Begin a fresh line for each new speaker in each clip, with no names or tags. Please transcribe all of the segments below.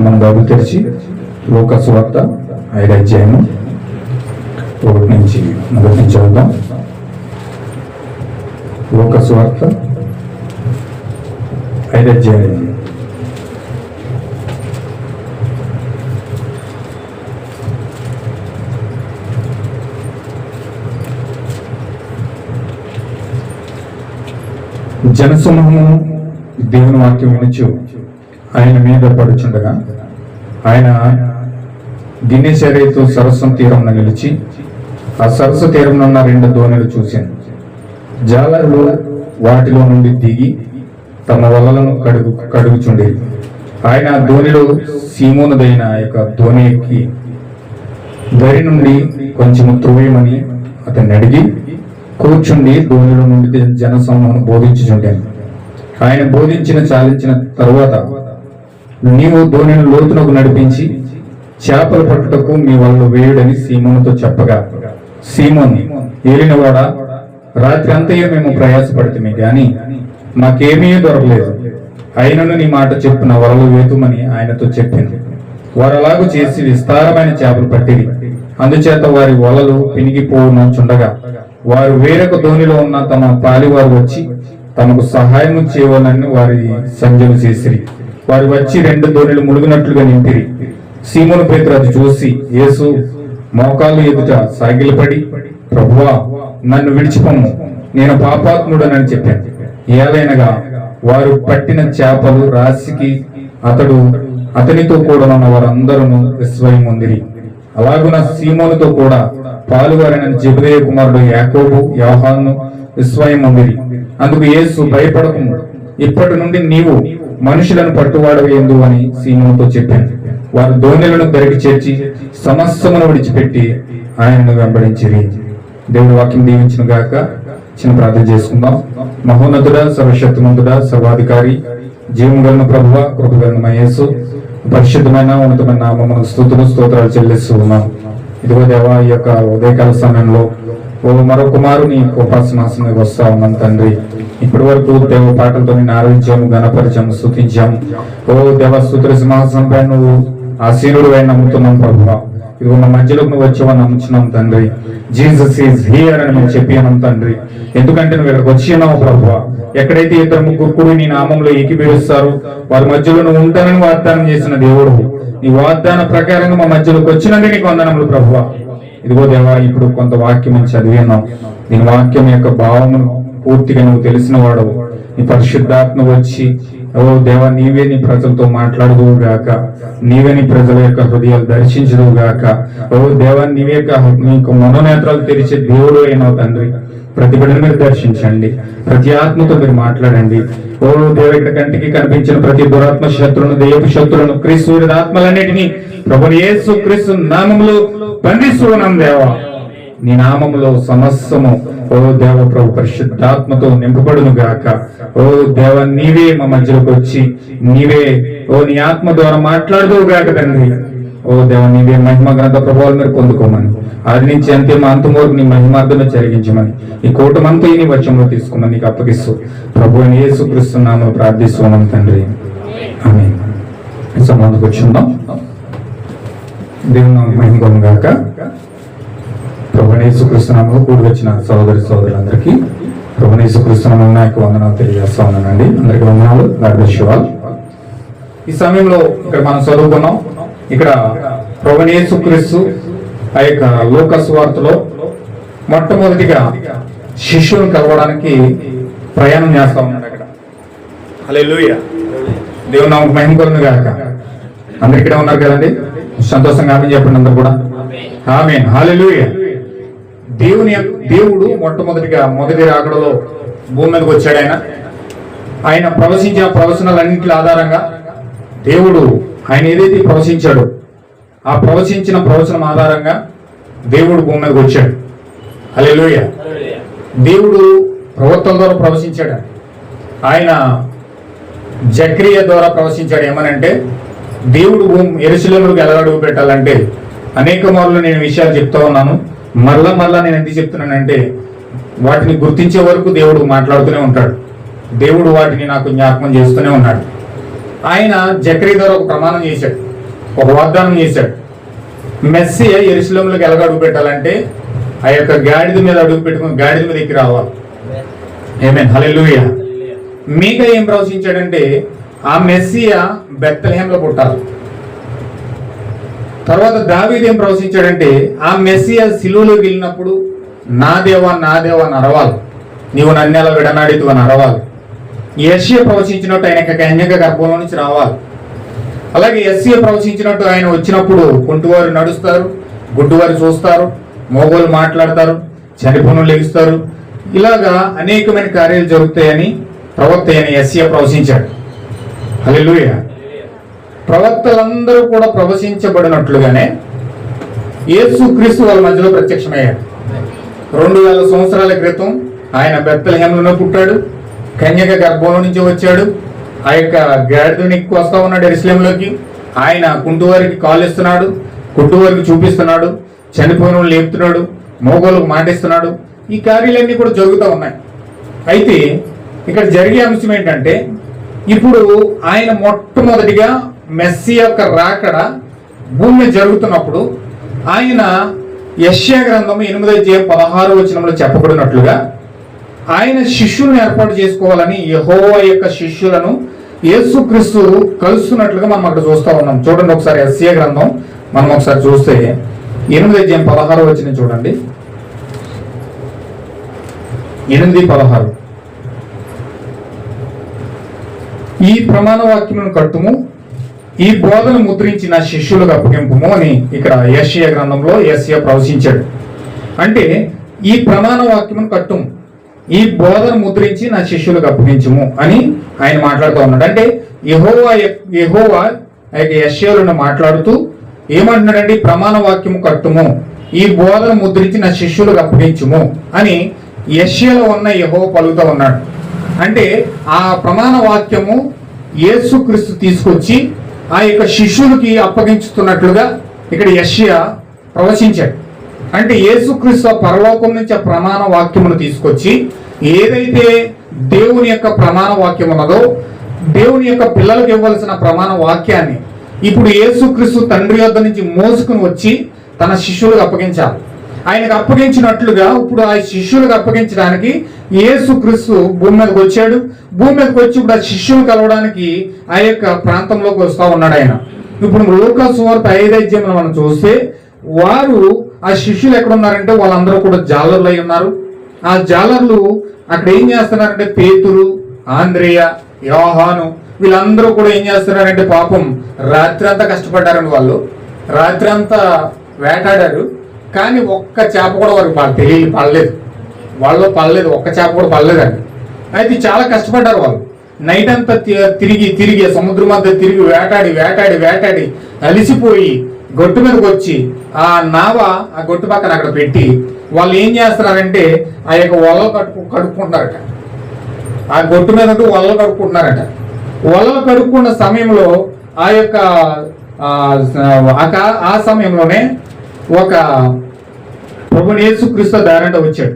మనం బైబిల్ తెరిచి లూకా సువార్త 5వ అధ్యాయము 1 నుంచి చదువుతాం. లూకా సువార్త 5వ అధ్యాయం జనసమూహము దేవుని వాక్యం వినుచు ఆయన మీద పడుచుండగా ఆయన గిన్నెసరేతో సరస్సు తీరంలో నిలిచి ఆ సరస్సు తీరంలో ఉన్న 2 దోణులు చూశాను. జాలరులు వాటిలో నుండి దిగి తమ వలలను కడుగుచుండేది. ఆయన దోణిలో సీమోనుదైన యొక్క దోణి ఎక్కి దరి నుండి కొంచెము త్రువేయమని అతన్ని అడిగి కూర్చుండి దోణిలో నుండి జనసమూహం బోధించుచుండాను. ఆయన చాలించిన తరువాత, నీవు దోణిని లోతునకు నడిపించి చేపలు పట్టుటకు మీ వల్ల వేయుడని సీమోనుతో చెప్పగా, సీమోను, ఏలినవాడా, రాత్రి అంతయే మేము ప్రయాసపడితే గాని మాకేమీ దొరకలేదు. అయినను నీ మాట చెప్పున వలలు వేతుమని ఆయనతో చెప్పింది. వారు అలాగూ చేసి విస్తారమైన చేపలు పట్టిరి. అందుచేత వారి వలలు పినిగిపోనుచుండగా వారు వేరొక దోణిలో ఉన్న తమ పాలివారు వచ్చి తమకు సహాయం చేయవాలని వారి సంజలు చేసిరి. వారు వచ్చి 2 దోణిలు ముಳುగినట్లుగా నింపిరి. సీమోను పేతురు అది చూసి యేసు మోకాళ్ళు ఎదుట సాగిలపడి, ప్రభువా, నన్ను విడిచిపొమ్ము, నేను పాపాత్ముడనని చెప్పాను. ఏలైనగా వారు పట్టిన చేపలు రాశికి అతనితో కూడా ఉన్న వారందరూ విస్మయం పొందిరి. అలాగున సీమోనుతో కూడా పాలువారైన జెబెదయి కుమారుడు యాకోబు, యోహాను విస్మయం పొందిరి. అందుకు యేసు, భయపడకుము, ఇప్పటి నుండి నీవు మనుషులను పట్టువాడవేందు అని సీమోనుతో చెప్పాను. వారు దోణిలను దరికి చేర్చి సమస్తమును విడిచిపెట్టి ఆయనను వెంబడించిరి. దేవుడి వాక్యం దీవించిన గాక. చిన్న ప్రార్థన చేసుకుందాం. మహోన్నతుడా, సర్వశక్తిమంతుడా, సర్వాధికారి, జీవం కలిగిన ప్రభువా, కృపగలిగిన యేసు, పరిశుద్ధమైన ఉన్నతమైన నామమునకు స్తోత్రాలు చెల్లిస్తూ ఉన్నాం. ఇదిగో దేవా, ఈ యొక్క ఉదయకాల సమయంలో మరొక కుమారు నీ కృపాసింహాసనానికి వస్తా ఉన్నాం తండ్రి. ఇప్పటి వరకు దేవ పాటలతో నేను ఆరాధించాము, గణపరిచాము, స్తుతించాము. ఓ దేవ, స్తుతుల సింహాసనంపై నువ్వు ఆసీనుడు అని నమ్ముతున్నాం ప్రభువా. ఇదిగో మా మధ్యలోకి నువ్వు వచ్చావని నమ్ముచున్నాం తండ్రి. జీసస్ ఈజ్ హియర్ అని మేము చెప్పినాం తండ్రి. ఎందుకంటే నువ్వు ఇక్కడికి వచ్చి ఉన్నావు ప్రభువా. ఎక్కడైతే 2-3 కూడి నీ నామంలో ఏకీభవిస్తారు వారి మధ్యలో నువ్వు ఉంటానని వాగ్దానం చేసిన దేవుడు, నీ వాగ్దాన ప్రకారంగా మా మధ్యలోకి వచ్చినందుకు నీకు వందనములు ప్రభువా. ఇదిగో దేవా, ఇప్పుడు కొంత వాక్యం చదివినాం. దీని వాక్యం యొక్క భావమును పూర్తిగా నువ్వు తెలిసిన వాడవు. నీ పరిశుద్ధాత్మ వచ్చి, ఓ దేవా, నీవే నీ ప్రజలతో మాట్లాడదువు గాక, నీవే నీ ప్రజల యొక్క హృదయాలు దర్శించదువు గాక. ఓ దేవా, నీవే నీకు మనోనేత్రాలు తెరిచే దేవుడు అయినావు తండ్రి. ప్రతి బిడ్డను మీరు దర్శించండి, ప్రతి ఆత్మతో మీరు మాట్లాడండి. ఓ దేవ, ఇక్కడ కంటికి కనిపించిన ప్రతి దురాత్మ శత్రులను, దెయ్యపు శత్రులను, క్రీస్తు ఆత్మలన్నిటినీ ప్రభు యేసు క్రీస్తు నామములో బంధిస్తున్నాం దేవా. నీ నామములో సమస్తము ఓ దేవ ప్రభు పరిశుద్ధాత్మతో నింపబడును గాక. ఓ దేవ, నీవే మా మధ్యలోకి వచ్చి నీవే నీ ఆత్మ ద్వారా మాట్లాడుదువు గాక తండ్రి. ఓ దేవ, నీవే మహిమ గ్రంథ ప్రభావాలు మీరు పొందుకోమని, ఆది నుంచి అంతిమ అంతం వరకు నీ మహిమార్థమే జరిగించమని, ఈ కూటమంతా నీ వచనంలో తీసుకోమని నీకు అప్పగిస్తూ ప్రభు అని యేసుక్రీస్తు నామములో ప్రార్థిస్తున్నాం తండ్రి, ఆమేన్. సమాధికి వచ్చుందాం. దేవుని మహిమ గాక. ప్రభు యేసుక్రీస్తు నామములో కూడి వచ్చిన సోదరులందరికీ ప్రభు యేసుక్రీస్తు నామములో నా యొక్క వందనాలు తెలియజేస్తా ఉన్నానండి. అందరికీ వందనాలు. God bless you all. ఈ సమయంలో ఇక్కడ మనం చదువుకున్నాం. ఇక్కడ ప్రభు యేసుక్రీస్తు ఆ యొక్క లూకా సువార్తలో మొట్టమొదటిగా శిష్యులను కలవడానికి ప్రయాణం చేస్తా ఉన్నాడు. అక్కడ హల్లెలూయా, దేవుని నామముకు మహిమ కలుగును గాక. అందరు ఇక్కడే ఉన్నారు కదండి, సంతోషంగా ఆమేన్ చెప్పండి అందరు కూడా. ఆమేన్, హల్లెలూయా. దేవుడు మొదటి రాకడలో భూమి మీదకి వచ్చాడు. ఆయన ప్రవచించిన ప్రవచనాలన్నింటి ఆధారంగా దేవుడు ఆయన ఏదైతే ప్రవచించాడో ఆ ప్రవచించిన ప్రవచనం ఆధారంగా దేవుడు భూమి మీదకి వచ్చాడు. హల్లెలూయా. దేవుడు ప్రవక్తల ద్వారా ప్రవచించాడు. ఆయన జకరియా ద్వారా ప్రవచించాడు. ఏమనంటే, దేవుడు యెరూషలేములోకి ఎలా అడుగు పెట్టాలంటే అనేక మార్లు నేను విషయాలు చెప్తా ఉన్నాను. మరలా నేను ఎందుకు చెప్తున్నానంటే, వాటిని గుర్తించే వరకు దేవుడు మాట్లాడుతూనే ఉంటాడు. దేవుడు వాటిని నాకు జ్ఞాపకం చేస్తూనే ఉన్నాడు. ఆయన జకరియా ద్వారా ఒక ప్రమాణం చేశాడు. ఒక వాగ్దానం చేశాడు. మెస్సియా యెరూషలేములోకి ఎలాగ అడుగు పెట్టాలంటే ఆ యొక్క గాడిద మీద అడుగు పెట్టుకుని గాడిద మీద ఎక్కి రావాలి. ఆమేన్, హల్లెలూయా. మీకా ఏం ప్రవచించాడంటే ఆ మెస్సియా బెత్లెహేంలో పుట్టాలి. తర్వాత దావీదు ఏం ప్రవచించాడంటే ఆ మెస్సియా సిలువలోకి వెళ్ళినప్పుడు నా దేవా నా దేవా అని అరవాలి, నీవు నన్నెలా విడనాడితు అని అరవాలి. యెషయా ప్రవచించినట్టు ఆయన కన్యక గర్భంలో నుంచి రావాలి. అలాగే యెషయా ప్రవచించినట్టు ఆయన వచ్చినప్పుడు కుంటివారు నడుస్తారు, గుడ్డివారు చూస్తారు, మోగోలు మాట్లాడతారు, చనిపోను లెగుస్తారు. ఇలాగా అనేకమైన కార్యాలు జరుగుతాయని ప్రవక్త అయిన యెషయా ప్రవచించాడు. హల్లెలూయా. ప్రవక్తలందరూ కూడా ప్రవచించబడినట్లుగానే యేసుక్రీస్తు వాళ్ళ మధ్యలో ప్రత్యక్షమయ్యాడు. 2000 సంవత్సరాల క్రితం ఆయన బెత్లెహేంలోనే పుట్టాడు, కన్యక గర్భంలో నుంచి వచ్చాడు. ఆ యొక్క గాడిదని ఎక్కువ వస్తా ఉన్నాడు యెరూషలేములోకి. ఆయన కుంటివారికి కాలు ఇస్తున్నాడు, గుడ్డివారికి చూపిస్తున్నాడు, చనిపోయిన లేపుతున్నాడు, మోగోళ్ళకు మాటిస్తున్నాడు. ఈ కార్యాలన్నీ కూడా జరుగుతూ ఉన్నాయి. అయితే ఇక్కడ జరిగే అంశం ఏంటంటే ఇప్పుడు ఆయన మొట్టమొదటిగా మెస్సియా యొక్క రాకడ భూమి జరుగుతున్నప్పుడు ఆయన యెషయా గ్రంథం 8:16 చెప్పబడినట్లుగా ఆయన శిష్యులను ఏర్పాటు చేసుకోవాలని యెహోవా యొక్క శిష్యులను యేసుక్రీస్తు కలుస్తున్నట్లుగా మనం అక్కడ చూస్తూ ఉన్నాం. చూడండి ఒకసారి యెషయా గ్రంథం మనం ఒకసారి చూస్తే 8:16 చూడండి. 8:16 ఈ ప్రమాణ వాక్యములను కట్టుము, ఈ బోధన ముద్రించి నా శిష్యులకు అప్పగింపుము అని ఇక్కడ యెషయా గ్రంథంలో యెషయా ప్రవచించాడు. అంటే ఈ ప్రమాణ వాక్యమును కట్టుము, ఈ బోధన ముద్రించి నా శిష్యులకు అప్పగించుము అని ఆయన మాట్లాడుతూ ఉన్నాడు. అంటే యెహోవా యెషయాలను మాట్లాడుతూ ఏమంటున్నాడంటే ప్రమాణ వాక్యము కట్టుము, ఈ బోధన ముద్రించి నా శిష్యులకు అప్పగించుము అని యెషయాలో ఉన్న యెహోవా పలుకుతూ ఉన్నాడు. అంటే ఆ ప్రమాణ వాక్యము యేసుక్రీస్తు తీసుకొచ్చి ఆ యొక్క శిష్యులకి అప్పగించుతున్నట్లుగా ఇక్కడ యెషయా ప్రవచించాడు. అంటే యేసుక్రీస్తు పరలోకం నుంచి ఆ ప్రమాణ వాక్యమును తీసుకొచ్చి ఏదైతే దేవుని యొక్క ప్రమాణ వాక్యం ఉన్నదో, దేవుని యొక్క పిల్లలకు ఇవ్వాల్సిన ప్రమాణ వాక్యాన్ని ఇప్పుడు యేసుక్రీస్తు తండ్రి వద్ద నుంచి మోసుకుని వచ్చి తన శిష్యులకు అప్పగించాలి. ఆయనకు అప్పగించినట్లుగా ఇప్పుడు ఆ శిష్యులకు అప్పగించడానికి యేసుక్రీస్తు భూమి మీదకి వచ్చాడు. భూమి మీదకి వచ్చి ఇప్పుడు ఆ శిష్యులు కలవడానికి ఆ యొక్క ప్రాంతంలోకి వస్తూ ఉన్నాడు ఆయన. ఇప్పుడు లూకా సువార్త 5:5 మనం చూస్తే వారు ఆ శిష్యులు ఎక్కడ ఉన్నారంటే వాళ్ళందరూ కూడా జాలర్లు అయి ఉన్నారు. ఆ జాలర్లు అక్కడ ఏం చేస్తున్నారంటే పేతురు, ఆంద్రేయ, యోహాను వీళ్ళందరూ కూడా ఏం చేస్తున్నారంటే పాపం రాత్రి అంతా కష్టపడ్డారండి. వాళ్ళు రాత్రి అంతా వేటాడారు, కానీ ఒక్క చేప కూడా వారికి పడలేదు. వాళ్ళు పడలేదు, ఒక్క చేప కూడా పడలేదండి. అయితే చాలా కష్టపడ్డారు వాళ్ళు. నైట్ అంతా తిరిగి సముద్రం అంతా తిరిగి వేటాడి అలిసిపోయి గొట్టు మీదకి వచ్చి ఆ నావ ఆ గొట్టు పక్కన అక్కడ పెట్టి వాళ్ళు ఏం చేస్తున్నారంటే ఆ యొక్క వలలు కడుక్కుంటున్నారట. ఆ గొట్టు మీద వలలు కడుక్కుంటున్నారట. వలలు కడుక్కున్న సమయంలో ఆ యొక్క ఆ సమయంలోనే ఒక ప్రభువైన యేసుక్రీస్తు దారంట వచ్చాడు.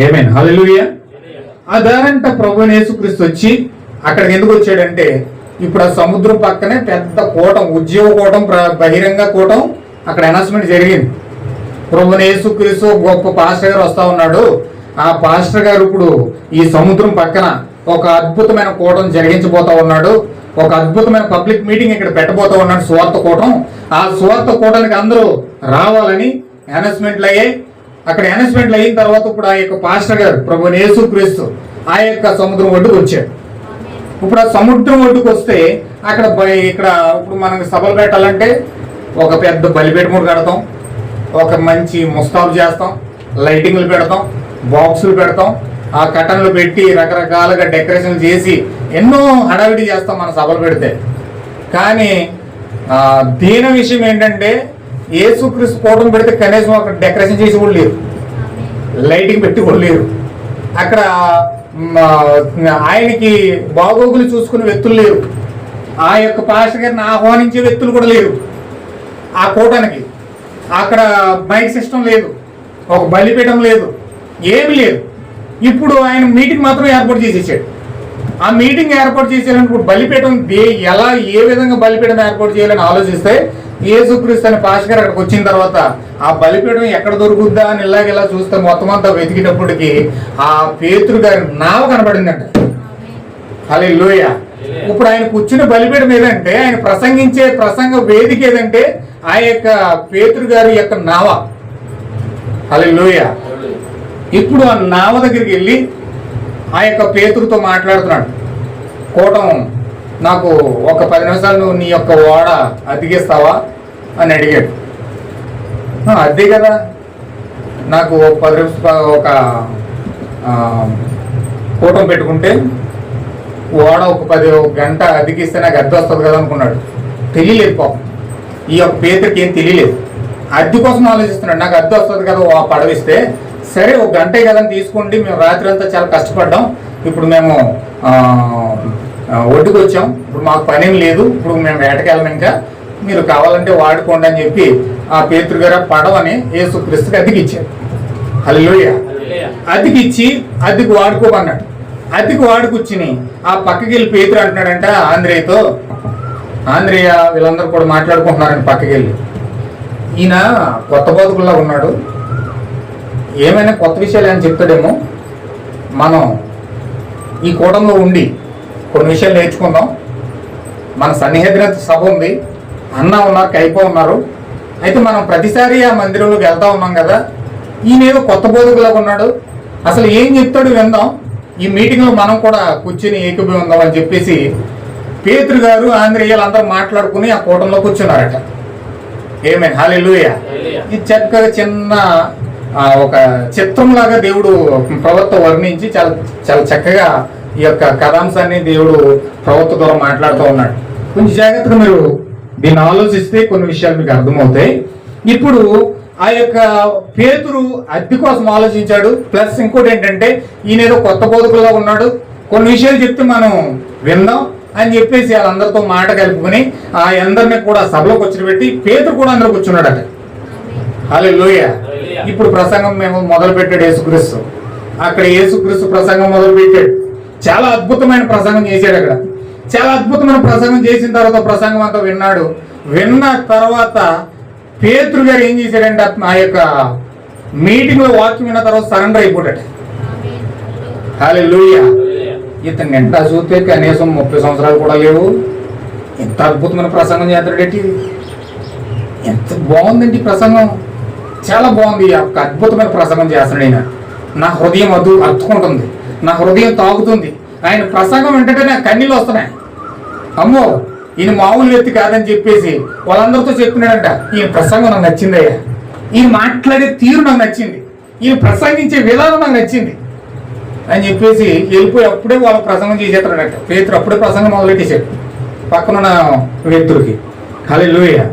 ఆమేన్, హల్లెలూయా. ఆ దారంట ప్రభువైన యేసుక్రీస్తు వచ్చి అక్కడికి ఎందుకు వచ్చాడంటే ఇప్పుడు ఆ సముద్రం పక్కనే పెద్ద కూటం, ఉద్యోగ కూటం, బహిరంగ కూటం అక్కడ అనౌన్స్మెంట్ జరిగింది. ప్రభువైన యేసుక్రీస్తు గొప్ప పాస్టర్ గారు వస్తా ఉన్నాడు. ఆ పాస్టర్ గారు ఇప్పుడు ఈ సముద్రం పక్కన ఒక అద్భుతమైన కూటం జరిగించబోతా ఉన్నాడు. ఒక అద్భుతమైన పబ్లిక్ మీటింగ్ ఇక్కడ పెట్టబోతా ఉన్నాడు, సువార్త కూటం. ఆ సువార్త కూటానికి అందరూ రావాలని అనౌన్స్మెంట్లు అయ్యాయి. అక్కడ అనౌన్స్మెంట్లు అయిన తర్వాత ఇప్పుడు ఆ యొక్క పాస్టర్ గారు ప్రభువైన యేసుక్రీస్తు ఆ యొక్క సముద్రం ఒడ్డుకు వచ్చాడు. ఇప్పుడు ఆ సముద్రం ఒడ్డుకు వస్తే అక్కడ ఇక్కడ ఇప్పుడు మనకి సభలు పెట్టాలంటే ఒక పెద్ద బలిపీఠముడు కడతాం, ఒక మంచి ముస్తాబు చేస్తాం, లైటింగ్లు పెడతాం, బాక్సులు పెడతాం, ఆ కటన్లు పెట్టి రకరకాలుగా డెకరేషన్లు చేసి ఎన్నో హడావిడి చేస్తాం మన సభలు పెడితే. కానీ దీని విషయం ఏంటంటే యేసుక్రీస్తు కూటం పెడితే కనీసం అక్కడ డెకరేషన్ చేసి కూడా లేరు, లైటింగ్ పెట్టి కూడా లేరు. అక్కడ ఆయనకి బాగోగులు చూసుకునే వ్యక్తులు లేరు. ఆ యొక్క పాస్టర్ గారిని ఆహ్వానించే వ్యక్తులు కూడా లేరు ఆ కూటానికి. అక్కడ మైక్ సిస్టమ్ లేదు, ఒక బలిపీఠం లేదు, ఏమి లేదు. ఇప్పుడు ఆయన మీటింగ్ మాత్రం ఏర్పాటు చేసేసాడు. ఆ మీటింగ్ ఏర్పాటు చేసేయాలని ఇప్పుడు బలిపీఠం ఏ విధంగా బలిపీఠం ఏర్పాటు చేయాలని ఆలోచిస్తే యేసుక్రీస్తు అనే పాస్టర్ గారు అక్కడికి వచ్చిన తర్వాత ఆ బలిపీఠం ఎక్కడ దొరుకుద్దా అని ఇలాగెలా చూస్తే మొత్తం అంతా వెతికినప్పటికీ ఆ పేతురు గారి నావ కనబడిందంట. హల్లెలూయా. ఇప్పుడు ఆయన కూర్చున్న బలిపీఠం ఏదంటే, ఆయన ప్రసంగించే ప్రసంగ వేదిక ఏదంటే ఆ యొక్క పేతురు గారి యొక్క నావ. హల్లెలూయా. ఇప్పుడు ఆ నావ దగ్గరికి వెళ్ళి ఆ యొక్క పేతురుతో మాట్లాడుతున్నాడు. కూటం నాకు ఒక 10 నిమిషాలు నువ్వు నీ యొక్క ఓడ అద్దెకిస్తావా అని అడిగాడు. అద్దె కదా, నాకు 10 నిమిషాలు ఒక కూటం పెట్టుకుంటే ఓడ ఒక 10 గంట అద్దెకిస్తే నాకు అద్దె వస్తుంది కదా అనుకున్నాడు. తెలియలేదు పాపం, ఈ యొక్క పేతురికి ఏం తెలియలేదు. అద్దె కోసం ఆలోచిస్తున్నాడు. నాకు అద్దె వస్తుంది కదా పడవిస్తే, సరే ఒక గంటే కదా తీసుకోండి, మేము రాత్రి అంతా చాలా కష్టపడ్డాం, ఇప్పుడు మేము ఒడ్డుకు వచ్చాం, ఇప్పుడు మాకు పనేం లేదు, ఇప్పుడు మేము వేటకెళ్ళం, ఇంకా మీరు కావాలంటే వాడుకోండి అని చెప్పి ఆ పేతురు గారు పడవని యేసుక్రీస్తుకి అద్దెకిచ్చారు. హల్లెలూయా. అద్దెకిచ్చి అద్దెకు వాడుకోమన్నాడు. అద్దెకు వాడుకొచ్చిని ఆ పక్కకి వెళ్ళి పేతురు అంటున్నాడంట ఆంధ్రేయతో, ఆంధ్రేయ వీళ్ళందరూ కూడా మాట్లాడుకుంటున్నారండి పక్కకి వెళ్ళి, ఈయన కొత్త బతుకుల్లా ఉన్నాడు, ఏమైనా కొత్త విషయాలు అని చెప్తాడేమో, మనం ఈ కూటంలో ఉండి కొన్ని విషయాలు నేర్చుకుందాం, మన సన్నిహితుల సభ ఉంది, అన్న ఉన్నారు, కైపో ఉన్నారు, అయితే మనం ప్రతిసారి ఆ మందిరంలోకి వెళ్తా ఉన్నాం కదా, ఈయన ఏదో కొత్త బోధకులాగా ఉన్నాడు, అసలు ఏం చెప్తాడు విందాం, ఈ మీటింగ్లో మనం కూడా కూర్చొని ఏకీభవిందాం అని చెప్పేసి పేతురు గారు ఆంధ్రేయులు అందరూ మాట్లాడుకుని ఆ కూటంలో కూర్చున్నారట. ఏమైనా హల్లెలూయా. ఇది చక్కగా చిన్న ఒక చిత్రంలాగా దేవుడు ప్రవక్త వర్ణించి చాలా చాలా చక్కగా ఈ యొక్క కథాంశాన్ని దేవుడు ప్రవక్త ద్వారా మాట్లాడుతూ ఉన్నాడు. కొంచెం జాగ్రత్తగా మీరు దీన్ని ఆలోచిస్తే కొన్ని విషయాలు మీకు అర్థమవుతాయి. ఇప్పుడు ఆ యొక్క పేతురు అద్దె కోసం ఆలోచించాడు, ప్లస్ ఇంకోటి ఏంటంటే ఈయన ఏదో కొత్త బోధకులుగా ఉన్నాడు, కొన్ని విషయాలు చెప్తే మనం విందాం అని చెప్పేసి వాళ్ళందరితో మాట కలుపుకొని ఆ అందరినీ కూడా సభలోకి వచ్చి పెట్టి పేతురు కూడా అందరూ కూర్చున్నాడట. హల్లెలూయా. ఇప్పుడు ప్రసంగం మేము మొదలు పెట్టాడు యేసుక్రీస్తు. అక్కడ యేసుక్రీస్తు ప్రసంగం మొదలు పెట్టాడు. చాలా అద్భుతమైన ప్రసంగం చేశాడు. అక్కడ చాలా అద్భుతమైన ప్రసంగం చేసిన తర్వాత ప్రసంగం అంతా విన్నాడు. విన్న తర్వాత పేతురు గారు ఏం చేశాడంటే ఆ యొక్క మీటింగ్ లో వాక్యం విన్న తర్వాత సరెండర్ అయిపోయాడు. హల్లెలూయా. ఇతను ఎంత చూస్తే కనీసం 30 సంవత్సరాలు కూడా లేవు, ఎంత అద్భుతమైన ప్రసంగం చేస్తాడేంటి, ఎంత బాగుందండి ప్రసంగం, చాలా బాగుంది, ఒక అద్భుతమైన ప్రసంగం చేస్తున్నాడు ఆయన. నా హృదయం అత్తుకుంటుంది, నా హృదయం తాగుతుంది, ఆయన ప్రసంగం ఏంటంటే నాకు కన్నీళ్ళు వస్తున్నాయి. అమ్మో ఈయన మామూలు వ్యక్తి కాదని చెప్పేసి వాళ్ళందరితో చెప్తున్నాడంట, ఈయన ప్రసంగం నాకు నచ్చిందయ్యా, ఈయన మాట్లాడే తీరు నాకు నచ్చింది, ఈయన ప్రసంగించే విధానం నాకు నచ్చింది అని చెప్పేసి వెళ్ళిపోయి అప్పుడే వాళ్ళ ప్రసంగం చేసేస్తాడంట. పేతురు అప్పుడే ప్రసంగం మొదలెట్టేశాడు పక్కనున్న వ్యక్తులకి. హల్లెలూయా.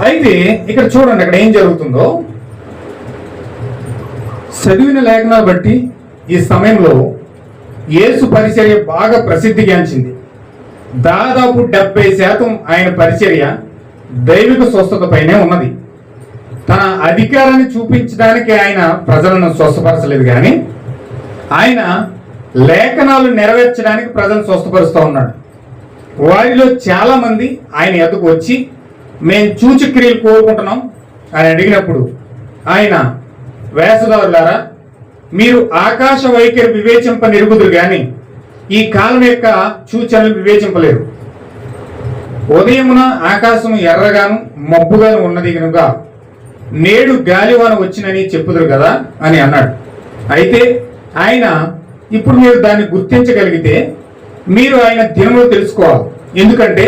అయితే ఇక్కడ చూడండి అక్కడ ఏం జరుగుతుందో. చదివిన లేఖనాలు బట్టి ఈ సమయంలో యేసు పరిచర్య బాగా ప్రసిద్ధిగాంచింది. దాదాపు 70% ఆయన పరిచర్య దైవిక స్వస్థత పైనే ఉన్నది. తన అధికారాన్ని చూపించడానికి ఆయన ప్రజలను స్వస్థపరచలేదు, కానీ ఆయన లేఖనాలు నెరవేర్చడానికి ప్రజలను స్వస్థపరుస్తూ ఉన్నాడు. వారిలో చాలా మంది ఆయన ఎదుకు వచ్చి మేము సూచక్రియలు కోరుకుంటున్నాం అని అడిగినప్పుడు ఆయన, వేషధారులారా, మీరు ఆకాశ వైఖరి వివేచింప నిరుగుదురు గాని ఈ కాలం యొక్క సూచనలు వివేచింపలేరు. ఉదయమున ఆకాశం ఎర్రగాను మబ్బుగాను ఉన్నది కనుక నేడు గాలివాన వచ్చినని చెప్పుదురు కదా అని అన్నాడు. అయితే ఆయన, ఇప్పుడు మీరు దాన్ని గుర్తించగలిగితే మీరు ఆయన దినములు తెలుసుకోవాలి, ఎందుకంటే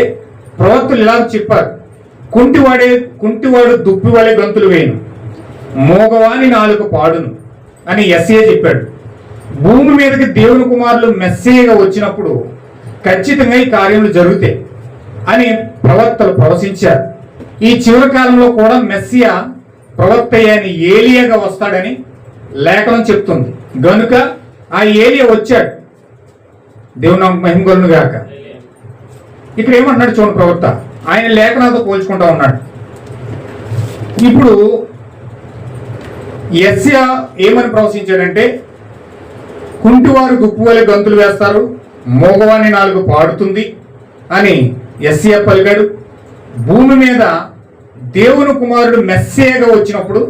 ప్రవక్తలు ఇలా చెప్పారు, కుంటివాడు దుప్పివాడే గంతులు వేయను, మోగవాని నాలుక పాడును అని యెషయా చెప్పాడు. భూమి మీదకి దేవుని కుమారులు మెస్సీయగా వచ్చినప్పుడు ఖచ్చితంగా ఈ కార్యములు జరుగుతాయి అని ప్రవక్తలు ప్రవచించారు. ఈ చివరి కాలంలో కూడా మెస్సియా ప్రవక్త అయిన ఏలియాగా వస్తాడని లేఖనం చెప్తుంది. గనుక ఆ ఏలియా వచ్చాడు. దేవుని మహిమ కలుగును గాక. ఇక్కడ ఏమంటున్నాడు చూడండి ప్రవక్త, ఆయన లేఖనాలతో పోల్చుకుంటా ఉన్నాడు. ఇప్పుడు యెషయా ఏమని ప్రవచించాడంటే, కుంటివారు దుప్పువలే గంతులు వేస్తారు, మోగవాని నాలుగు పాడుతుంది అని యెషయా పలికాడు. భూమి మీద దేవుని కుమారుడు మెస్సేగా వచ్చినప్పుడు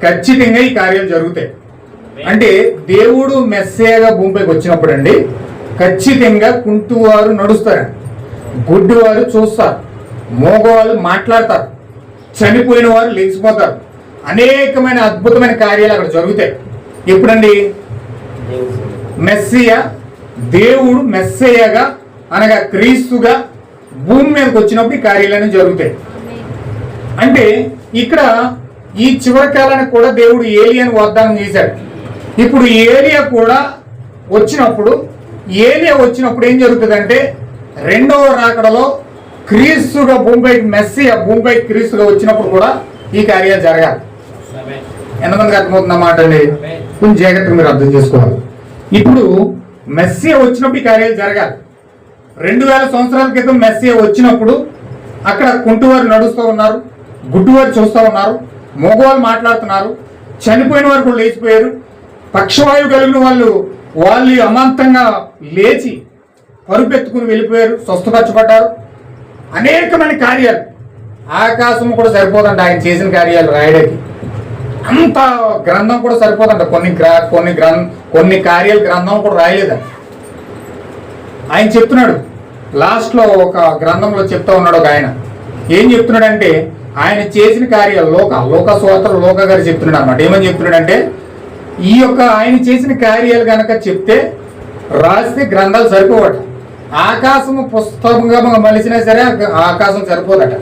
ఖచ్చితంగా ఈ కార్యాలు జరుగుతాయి. అంటే దేవుడు మెస్సేగా భూమిపైకి వచ్చినప్పుడు అండి ఖచ్చితంగా కుంటివారు నడుస్తారు, గుడ్డివారు చూస్తారు, మోగవాళ్ళు మాట్లాడతారు, చనిపోయిన వారు లేచిపోతారు. అనేకమైన అద్భుతమైన కార్యాలు అక్కడ జరుగుతాయి. ఎప్పుడండి? మెస్సియా, దేవుడు మెస్సేయగా అనగా క్రీస్తుగా భూమి మీదకి వచ్చినప్పుడు ఈ కార్యాలన్నీ జరుగుతాయి. అంటే ఇక్కడ ఈ చివరి కాలానికి కూడా దేవుడు ఏలియాను వాగ్దానం చేశాడు. ఇప్పుడు ఏలియా కూడా వచ్చినప్పుడు ఏం జరుగుతుందంటే రెండవ రాకడలో క్రీస్తుగా భూమిపైకి మెస్సియా భూమిపైకి క్రీస్తుగా వచ్చినప్పుడు కూడా ఈ కార్యాలు జరగాలి. ఎంతమందికి అర్థమవుతుందన్నమాట అండి? కొంచెం జాగ్రత్తగా మీరు అర్థం చేసుకోవాలి. ఇప్పుడు మెస్సియా వచ్చినప్పుడు ఈ కార్యాలు జరగాలి. 2000 సంవత్సరాల క్రితం మెస్సియా వచ్చినప్పుడు అక్కడ కుంటివారు నడుస్తూ ఉన్నారు, గుడ్డివారు చూస్తూ ఉన్నారు, మగవాళ్ళు మాట్లాడుతున్నారు, చనిపోయిన వారు కూడా లేచిపోయారు, పక్షవాయువు కలిగిన వాళ్ళు అమాంతంగా లేచి పరుపెత్తుకుని వెళ్ళిపోయారు, స్వస్థపరచబడ్డారు. అనేకమైన కార్యాలు. ఆకాశం కూడా సరిపోదండి ఆయన చేసిన కార్యాలు రాయడానికి. అంత గ్రంథం కూడా సరిపోదంట. కొన్ని కార్యాలు గ్రంథం కూడా రాయలేదండి. ఆయన చెప్తున్నాడు లాస్ట్లో ఒక గ్రంథంలో చెప్తా ఉన్నాడు ఒక ఆయన. ఏం చెప్తున్నాడంటే ఆయన చేసిన కార్యాలు లోక సోదరు లోక గారు చెప్తున్నాడు అన్నమాట. ఏమని చెప్తున్నాడంటే ఈ యొక్క ఆయన చేసిన కార్యాలు కనుక చెప్తే రాస్తే గ్రంథాలు సరిపోవట. ఆకాశము పుస్తకంగా మలిసినా సరే ఆకాశం సరిపోదట.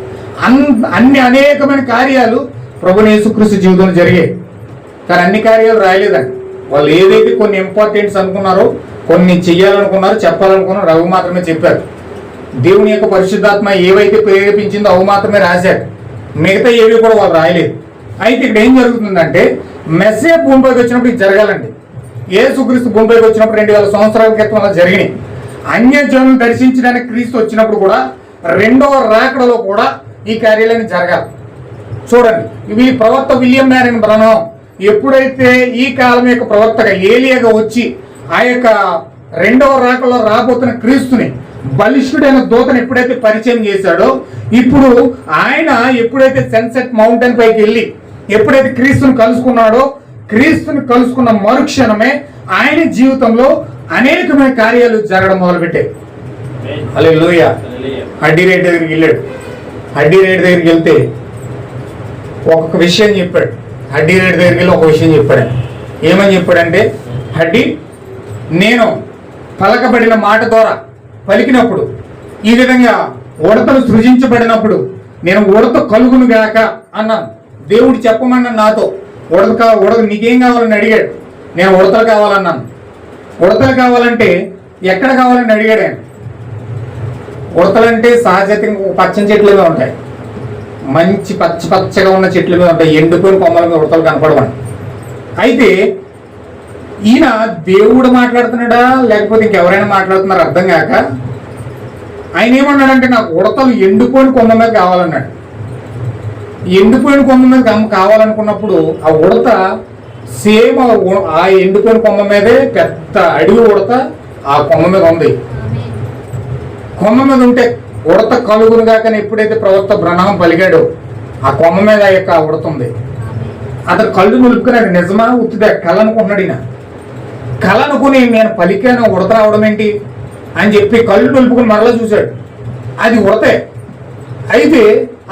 అనేకమైన కార్యాలు ప్రభువు యేసుక్రీస్తు జీవితంలో జరిగాయి. కానీ అన్ని కార్యాలు రాయలేదండి. వాళ్ళు ఏదైతే కొన్ని ఇంపార్టెంట్స్ అనుకున్నారో, కొన్ని చెయ్యాలనుకున్నారో, చెప్పాలనుకున్నారో అవి మాత్రమే చెప్పారు. దేవుని యొక్క పరిశుద్ధాత్మ ఏవైతే ప్రేరేపించిందో అవి మాత్రమే రాశారు. మిగతా ఏవి కూడా వాళ్ళు రాయలేదు. అయితే ఇక్కడ ఏం జరుగుతుందంటే మెస్సియా భూమిపైకి వచ్చినప్పుడు ఇది జరగాలండి. యేసుక్రీస్తు భూమిపైకి వచ్చినప్పుడు 2000 సంవత్సరాల క్రితం అలా జరిగినాయి. అన్యజనులను దర్శించడానికి క్రీస్తు వచ్చినప్పుడు కూడా రెండవ రాకడలో కూడా ఈ కార్యాలన్నీ జరగాలి. చూడండి, ఇవి ప్రవక్త విలియం మ్యారియన్ బ్రనహం ఎప్పుడైతే ఈ కాలం యొక్క ప్రవక్తగా ఏలియాగా వచ్చి ఆ యొక్క రెండవ రాకడలో రాబోతున్న క్రీస్తుని బలిష్ఠుడైన దూతను ఎప్పుడైతే పరిచయం చేశాడో, ఇప్పుడు ఆయన ఎప్పుడైతే సన్సెట్ మౌంటైన్ పైకి వెళ్ళి ఎప్పుడైతే క్రీస్తుని కలుసుకున్నాడో, క్రీస్తుని కలుసుకున్న మరుక్షణమే ఆయన జీవితంలో అనేకమైన కార్యాలు జరగడం మొదలుపెట్టాయి. హల్లెలూయా. హడ్డీ రేట్ దగ్గరికి వెళ్ళాడు. హడ్డీ రేట్ దగ్గరికి వెళ్తే ఒక్కొక్క విషయం చెప్పాడు. హడ్డీ రేట్ దగ్గరికి వెళ్ళి ఒక విషయం చెప్పాడు. ఏమని చెప్పాడంటే, హడ్డీ, నేను పలకబడిన మాట ద్వారా పలికినప్పుడు, ఈ విధంగా ఉడతలు సృజించబడినప్పుడు నేను ఉడత కలుగును గాక అన్నాను. దేవుడు చెప్పమన్నాను నాతో. ఉడత నీకేం కావాలని అడిగాడు. నేను ఉడతలు కావాలన్నాను. ఉడతలు కావాలంటే ఎక్కడ కావాలని అడిగాడు ఆయన. ఉడతలంటే సహజంగా పచ్చని చెట్ల మీద ఉంటాయి, మంచి పచ్చగా ఉన్న చెట్ల మీద ఉంటాయి, ఎండిపోయిన కొమ్మల మీద ఉడతలు కనపడవండి. అయితే ఈయన దేవుడు మాట్లాడుతున్నాడా లేకపోతే ఇంకెవరైనా మాట్లాడుతున్నారా అర్థం కాక ఆయన ఏమన్నాడంటే నాకు ఉడతలు ఎండిపోయిన కొమ్మ మీద కావాలన్నాడు. ఎండిపోయిన కొమ్మ మీద కావాలనుకున్నప్పుడు ఆ ఉడత సేమ్ ఆ ఎండిపోయిన కొమ్మ మీదే పెద్ద అడవి ఉడత ఆ కొమ్మ మీద ఉంది. కొమ్మ మీద ఉంటే ఉడత కలుగును కాకని ఎప్పుడైతే ప్రవక్త బ్రహ్మం పలిగాడో ఆ కొమ్మ మీద ఆ యొక్క ఉడత ఉంది. అతను కళ్ళు నిలుపుకున్నాడు. నిజమా ఉత్తిదే కళ అనుకుంటున్నాడు. ఈయన కళ అనుకుని నేను పలికాను ఉడత రావడం ఏంటి అని చెప్పి కళ్ళు నిలుపుకుని మరలా చూశాడు. అది ఉడతే. అయితే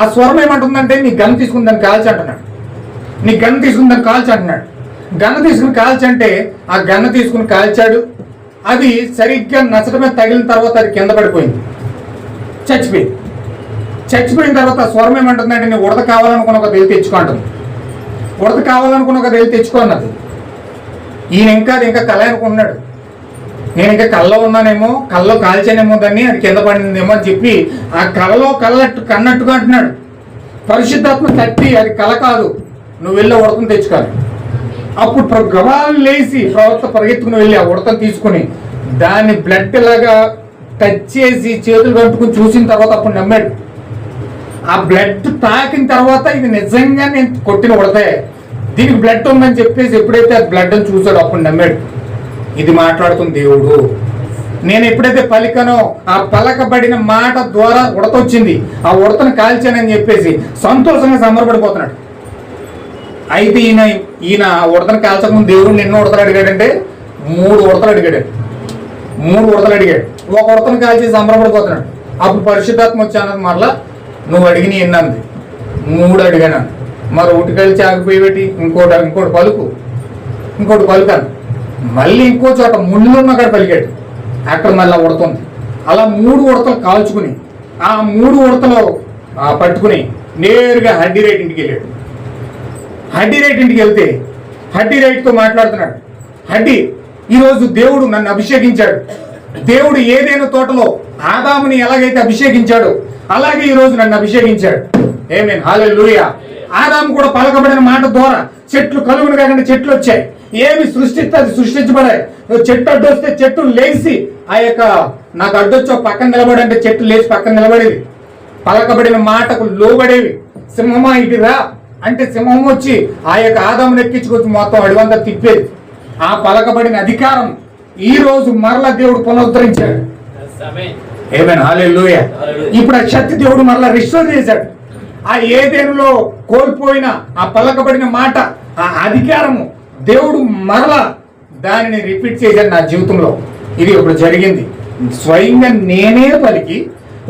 ఆ స్వరం ఏమంటుందంటే నీ గన్ తీసుకుని దాన్ని కాల్చి అంటున్నాడు. నీ గన్ను తీసుకుని దాన్ని కాల్చి అంటున్నాడు. గన్ను తీసుకుని కాల్చి అంటే ఆ గన్ను తీసుకుని కాల్చాడు. అది సరిగ్గా నచ్చటమే తగిలిన తర్వాత అది కింద పడిపోయింది, చచ్చిపోయింది. చచ్చిపోయిన తర్వాత స్వరం ఏమంటుందంటే నేను ఉడత కావాలనుకున్న ఒక రేలు తెచ్చుకో అంటుంది. ఉడత కావాలనుకున్న ఒక రేలు తెచ్చుకో అన్నది. ఈయన ఇంకా కళ అనుకున్నాడు. నేను ఇంకా కళ్ళలో ఉన్నానేమో, కళ్ళలో కాల్చానేమో దాన్ని, అది కింద పడిందేమో అని చెప్పి ఆ కళలో కన్నట్టుగా అంటున్నాడు. పరిశుద్ధాత్మ తట్టి అది కళ కాదు, నువ్వు వెళ్ళి ఉడతను తెచ్చుకోవాలి. అప్పుడు గవాలు లేచి ప్రవక్త పరిగెత్తుకుని వెళ్ళి ఆ ఉడతను తీసుకుని దాన్ని బ్లడ్ లాగా టచ్ చేసి చేతులు కట్టుకుని చూసిన తర్వాత అప్పుడు నమ్మాడు. ఆ బ్లడ్ తాకిన తర్వాత ఇది నిజంగా నేను కొట్టిన ఉడతే, దీనికి బ్లడ్ ఉందని చెప్పేసి ఎప్పుడైతే ఆ బ్లడ్ అని చూసాడో అప్పుడు నమ్మాడు. ఇది మాట్లాడుతున్న దేవుడు,
నేను ఎప్పుడైతే పలికనో ఆ పలకబడిన మాట ద్వారా ఉడత వచ్చింది, ఆ ఉడతను కాల్చానని చెప్పేసి సంతోషంగా సంబరపడిపోతున్నాడు. అయితే ఈయన ఉడతను కాల్చకముందు దేవుడు ఎన్నో ఉడతలు అడిగాడంటే 3 ఉడతలు అడిగాడు. 3 ఉడతలు అడిగాడు. ఒక ఉడతను కాల్చేసి సంబరపడిపోతున్నాడు. అప్పుడు పరిశుద్ధాత్మ వచ్చానది మరలా నువ్వు అడిగిన ఎన్నంది 3 అడిగాను. మరి ఒకటి కలిసి ఆగిపోయి పెట్టి ఇంకోటి పలుకాను. మళ్ళీ ఇంకో చోట ముళ్ళున్న కాడ పలికాడు. అక్కడ మళ్ళీ ఉడతుంది. అలా 3 ఉడతలు కాల్చుకుని ఆ 3 ఉడతలు పట్టుకుని నేరుగా హడ్డీ రైట్ ఇంటికి వెళ్ళాడు. హడ్డీ రైట్ ఇంటికి వెళ్తే హడ్డీ రైట్తో మాట్లాడుతున్నాడు. హడ్డీ, ఈరోజు దేవుడు నన్ను అభిషేకించాడు. దేవుడు ఏదైనా తోటలో ఆదాముని ఎలాగైతే అభిషేకించాడో అలాగే ఈరోజు నన్ను అభిషేకించాడు. ఆమేన్, హల్లెలూయా. ఆదాము కూడా పలకబడిన మాట ద్వారా చెట్లు కలుగును కాకుండా చెట్లు వచ్చాయి. ఏమి సృష్టిస్తే అది సృష్టించబడాయి. చెట్టు అడ్డు వస్తే చెట్టు లేచి ఆ యొక్క నాకు అడ్డొచ్చో పక్కన నిలబడంటే చెట్టు లేచి పక్కన నిలబడేది. పలకబడిన మాటకు లోబడేవి. సింహమా ఇటురా అంటే సింహం వచ్చి ఆ యొక్క ఆదామును ఎక్కించుకొచ్చి మొత్తం అడివంతా తిప్పేది. ఆ పలకబడిన అధికారం ఈ రోజు మరలా దేవుడు పునరుద్ధరించాడు. ఆమేన్, హల్లెలూయా. ఇప్పుడు ఆ శక్తి దేవుడు మరలా రిస్టోర్ చేశాడు. ఆ ఏదేనులో కోల్పోయిన ఆ పలకబడిన మాట, ఆ అధికారము దేవుడు మరలా దానిని రిపీట్ చేశాడు నా జీవితంలో. ఇది ఇప్పుడు జరిగింది. స్వయంగా నేనే పలికి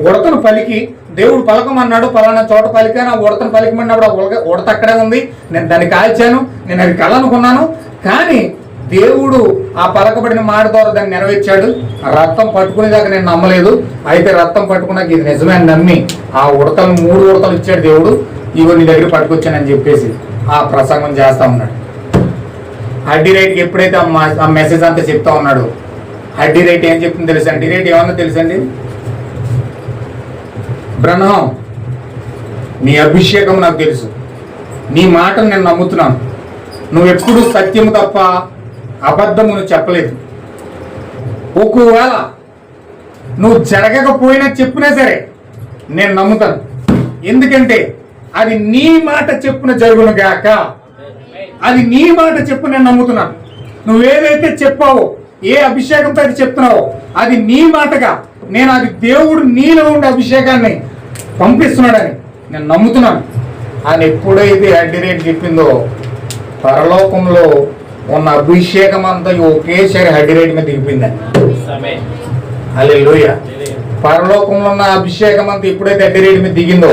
ఉడతను పలికి దేవుడు పలకమన్నాడు, పలానా చోట పలికాను. ఆ ఉడతను పలికమన్నప్పుడు ఆ ఉడత అక్కడే ఉంది. నేను దాన్ని కాల్చాను. నేను అది కళ అనుకున్నాను. కానీ దేవుడు ఆ పలకబడిన మాట ద్వారా దాన్ని నెరవేర్చాడు. రక్తం పట్టుకునేదాకా నేను నమ్మలేదు. అయితే రక్తం పట్టుకున్నాక ఇది నిజమే అని నమ్మి ఆ ఉడతలు 3 ఉడతలు ఇచ్చాడు దేవుడు. ఇవో నీ దగ్గర పట్టుకొచ్చానని చెప్పేసి ఆ ప్రసంగం చేస్తా ఉన్నాడు. హడ్డీ రైట్కి ఎప్పుడైతే ఆ మెసేజ్ అంతా చెప్తా ఉన్నాడు, హడ్డీ రైట్ ఏం చెప్తుంది తెలుసా? హడ్డీ రైట్ ఏమన్నా తెలుసండి? బ్రహ్మం, నీ అభిషేకం నాకు తెలుసు. నీ మాటను నేను నమ్ముతున్నాను. నువ్వెప్పుడు సత్యము తప్ప అబద్ధమును చెప్పలేదు. ఒకవేళ నువ్వు జరగకపోయినా చెప్పినా సరే నేను నమ్ముతాను. ఎందుకంటే అది నీ మాట చెప్పున జరుగును గాక. అది నీ మాట చెప్పు నేను నమ్ముతున్నాను. నువ్వేదైతే చెప్పావో, ఏ అభిషేకంతో అది చెప్తున్నావో అది నీ మాటగా నేను అది దేవుడు నీలో ఉండే అభిషేకాన్ని పంపిస్తున్నాడని నేను నమ్ముతున్నాను అని ఎప్పుడైతే హడ్డీ రైట్ చెప్పిందో పరలోకంలో ఉన్న అభిషేకం అంతా ఒకేసారి హడ్డీ రైట్ మీద దిగిపోయిందని. హల్లెలూయా. పరలోకంలో ఉన్న అభిషేకం అంతా ఎప్పుడైతే హడ్డీ రైట్ మీద దిగిందో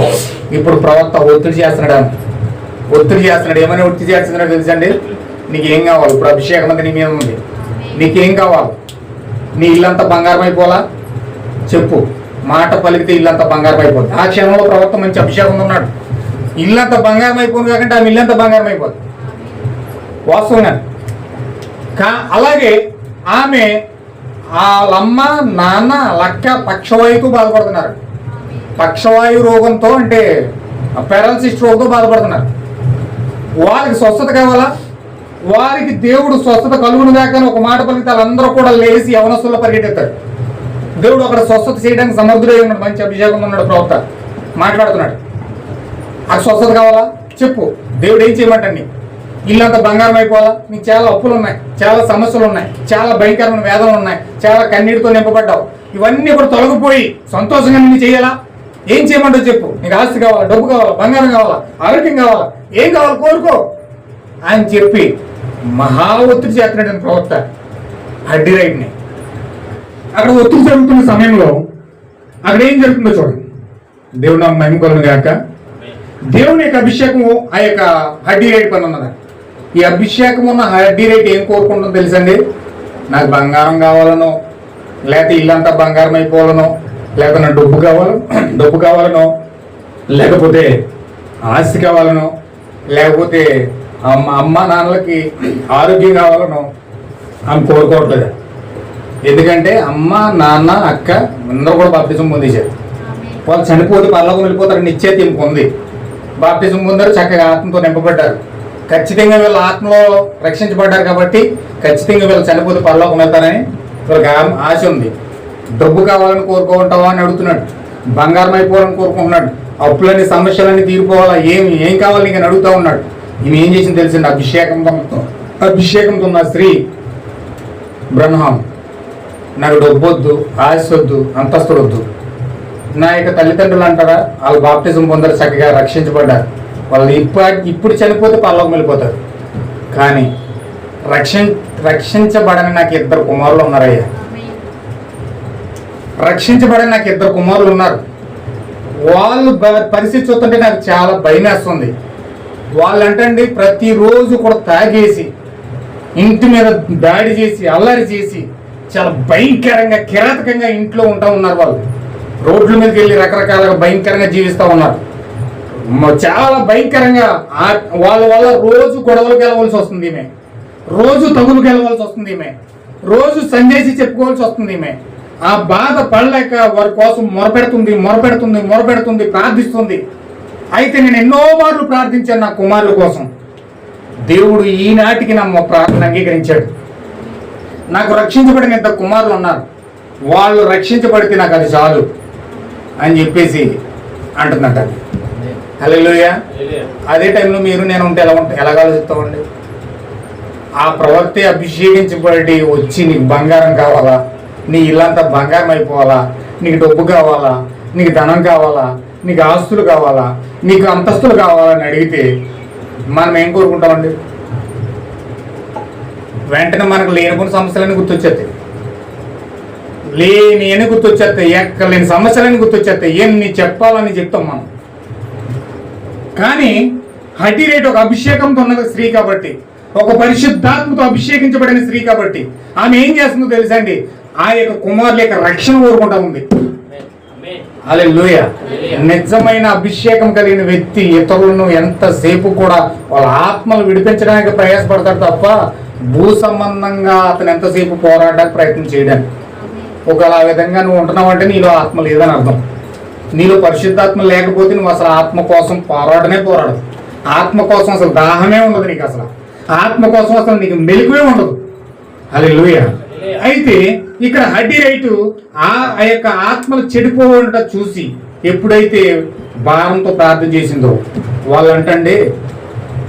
ఇప్పుడు ప్రవక్త ఒత్తిడి చేస్తున్నాడు. ఏమైనా ఒత్తిడి చేస్తున్నాడో తెలుసండి? నీకేం కావాలి? ఇప్పుడు అభిషేకం అంతా నీ మీద ఉంది. నీకేం కావాలి? నీ ఇల్లంతా బంగారం అయిపోలా? చెప్పు. మాట పలికితే ఇల్లంతా బంగారం అయిపోతుంది. ఆ క్షణంలో ప్రవక్త మంచి అభిషేకం ఉన్నాడు. ఇల్లంతా బంగారం అయిపోను కాకుండా ఆమె ఇల్లంతా బంగారం అయిపోతుంది. వాస్తవంగా అలాగే ఆమె వాళ్ళమ్మ నాన్న లక్క పక్షవాయువుతో బాధపడుతున్నారు. పక్షవాయు రోగంతో అంటే పారాలసిస్ రోగంతో బాధపడుతున్నారు. వారికి స్వస్థత కావాలా? వారికి దేవుడు స్వస్థత కలుగును దాకా ఒక మాట పలికితే వాళ్ళందరూ కూడా లేచి యవనస్తుల్లో పరిగెత్తారు. దేవుడు అక్కడ స్వస్థత చేయడానికి సమర్థుడై ఉన్నాడు. మంచి అభిషేకం ఉన్నాడు. ప్రవక్త మాట్లాడుతున్నాడు. ఆ స్వస్థత కావాలా? చెప్పు. దేవుడు ఏం చేయమంటండి? ఇల్లంతా బంగారం అయిపోవాలా? నీకు చాలా అప్పులు ఉన్నాయి, చాలా సమస్యలు ఉన్నాయి, చాలా భయంకరమైన వేదనలు ఉన్నాయి, చాలా కన్నీటితో నింపబడ్డావు. ఇవన్నీ కూడా తొలగిపోయి సంతోషంగా నేను చేయాలా? ఏం చేయమంటావు చెప్పు. నీకు ఆస్తి కావాలా? డబ్బు కావాలా? బంగారం కావాలా? ఆరోగ్యం కావాలా? ఏం కావాలి? కోరుకో అని చెప్పి మహా ఒత్తిడి చేస్తున్నాడు ప్రవక్త హడ్డీ రైట్ని. అక్కడ ఒత్తిడి జరుగుతున్న సమయంలో అక్కడ ఏం జరుగుతుందో చూడండి. దేవుడు నాకు మహిమ కలుగును గాక. దేవుని యొక్క అభిషేకము ఆ యొక్క హడ్డీ రైట్ పని ఉన్నది. ఈ అభిషేకం ఉన్న హడ్డీ రైట్ ఏం కోరుకుంటుందో తెలుసండి? నాకు బంగారం కావాలనో, లేకపోతే ఇల్లంతా బంగారం అయిపోవాలనో, లేకపోతే నాకు డబ్బు కావాలనో, లేకపోతే ఆస్తి కావాలనో, లేకపోతే అమ్మ నాన్నలకి ఆరోగ్యం కావాలనో ఆమె కోరుకోవట్లేదు. ఎందుకంటే అమ్మ నాన్న అక్క అందరూ కూడా బాప్టిజం పొందేశారు. వాళ్ళు చనిపోతే పరలోకం వెళ్ళిపోతారని నిశ్చయిత ఉంది. బాప్టిజం పొందారు, చక్కగా ఆత్మతో నింపబడ్డారు. ఖచ్చితంగా వీళ్ళ ఆత్మలో రక్షించబడ్డారు కాబట్టి ఖచ్చితంగా వీళ్ళు చనిపోతే పరలోకం వెళ్తారని వీళ్ళకి ఆశ ఉంది. డబ్బు కావాలని కోరుకుంటావా అని అడుగుతున్నాడు. బంగారం అయిపోవాలని కోరుకుంటున్నాడు. అప్పులన్నీ సమస్యలన్నీ తీరిపోవాలా? ఏం కావాలి నీకు అని అడుగుతూ ఉన్నాడు. ఈమె ఏం చేసింది తెలిసింది? అభిషేకంతో ఉన్న స్త్రీ బ్రహ్మం నాకు డబ్బు వద్దు, ఆశ వద్దు, అంతస్తులు వద్దు. నా యొక్క తల్లిదండ్రులు అంటారా, వాళ్ళు బాప్టిజం పొందారు, చక్కగా రక్షించబడ్డారు. వాళ్ళు ఇప్పుడు చనిపోతే పరలోకం వెళ్ళిపోతారు. కానీ రక్షించబడని నాకు 2 కుమారులు ఉన్నారయ్యా. రక్షించబడని నాకు 2 కుమారులు ఉన్నారు. వాళ్ళు పరిస్థితి చూస్తుంటే నాకు చాలా భయం వేస్తుంది. వాళ్ళంటండి ప్రతిరోజు కూడా తాగేసి ఇంటి మీద దాడి చేసి అల్లరి చేసి చాలా భయంకరంగా కిరాతకంగా ఇంట్లో ఉంటా ఉన్నారు. వాళ్ళు రోడ్ల మీదకి వెళ్ళి రకరకాలుగా భయంకరంగా జీవిస్తూ ఉన్నారు. చాలా భయంకరంగా వాళ్ళ వల్ల రోజు గొడవలకు వెళ్ళవలసి వస్తుంది. ఈమె రోజు తగులుకు వెళ్ళవలసి వస్తుంది. ఈమె రోజు సందేశి చెప్పుకోవాల్సి వస్తుంది. ఈమె ఆ బాధ పడలేక వారి కోసం మొరపెడుతుంది, ప్రార్థిస్తుంది. అయితే నేను ఎన్నో మార్లు ప్రార్థించాను నా కుమారుల కోసం. దేవుడు ఈనాటికి నా ప్రార్థన అంగీకరించాడు. నాకు రక్షించబడిన 2 కుమారులు ఉన్నారు. వాళ్ళు రక్షించబడితే నాకు అది చాలు అని చెప్పేసి అంటుందంట. హల్లెలూయా. అదే టైంలో నేను ఉంటే ఎలా ఆలోచిస్తామండి? ఆ ప్రవక్తే అభిషేకించబడి వచ్చి నీకు బంగారం కావాలా, నీ ఇల్లంతా బంగారం అయిపోవాలా, నీకు డబ్బు కావాలా, నీకు ధనం కావాలా, నీకు ఆస్తులు కావాలా, నీకు అంతస్తులు కావాలని అడిగితే మనం ఏం కోరుకుంటామండి? వెంటనే మనకు లేనిపోయిన సమస్యలన్నీ గుర్తొచ్చేస్తాయి. ఎక్కలేని సమస్యలని గుర్తొచ్చేస్తాయి. ఎన్ని చెప్పాలని చెప్తాం మనం. కానీ హటిరేట్ ఒక అభిషేకంతో ఉన్న స్త్రీ కాబట్టి, ఒక పరిశుద్ధాత్మతో అభిషేకించబడిన స్త్రీ కాబట్టి ఆమె ఏం చేస్తుందో తెలుసండి? ఆ యొక్క కుమారుల యొక్క రక్షణ కోరుకుంటా ఉంది. హల్లెలూయా. నిజమైన అభిషేకం కలిగిన వ్యక్తి ఇతరులను ఎంతసేపు కూడా వాళ్ళ ఆత్మలు విడిపించడానికి ప్రయాసపడతాడు తప్ప భూ సంబంధంగా అతను ఎంతసేపు పోరాడడానికి ప్రయత్నం చేయడానికి. ఒకవేళ ఆ విధంగా నువ్వు ఉంటున్నావు అంటే నీలో ఆత్మ లేదని అర్థం. నీలో పరిశుద్ధాత్మ లేకపోతే నువ్వు అసలు ఆత్మ కోసం పోరాడదు. ఆత్మ కోసం అసలు దాహమే ఉండదు నీకు. అసలు ఆత్మ కోసం అసలు నీకు మెలకువే ఉండదు. హల్లెలూయా. అయితే ఇక్కడ హటిరైటు ఆ యొక్క ఆత్మలు చెడిపోవడం చూసి ఎప్పుడైతే భారంతో ప్రార్థన చేసిందో వాళ్ళంటండి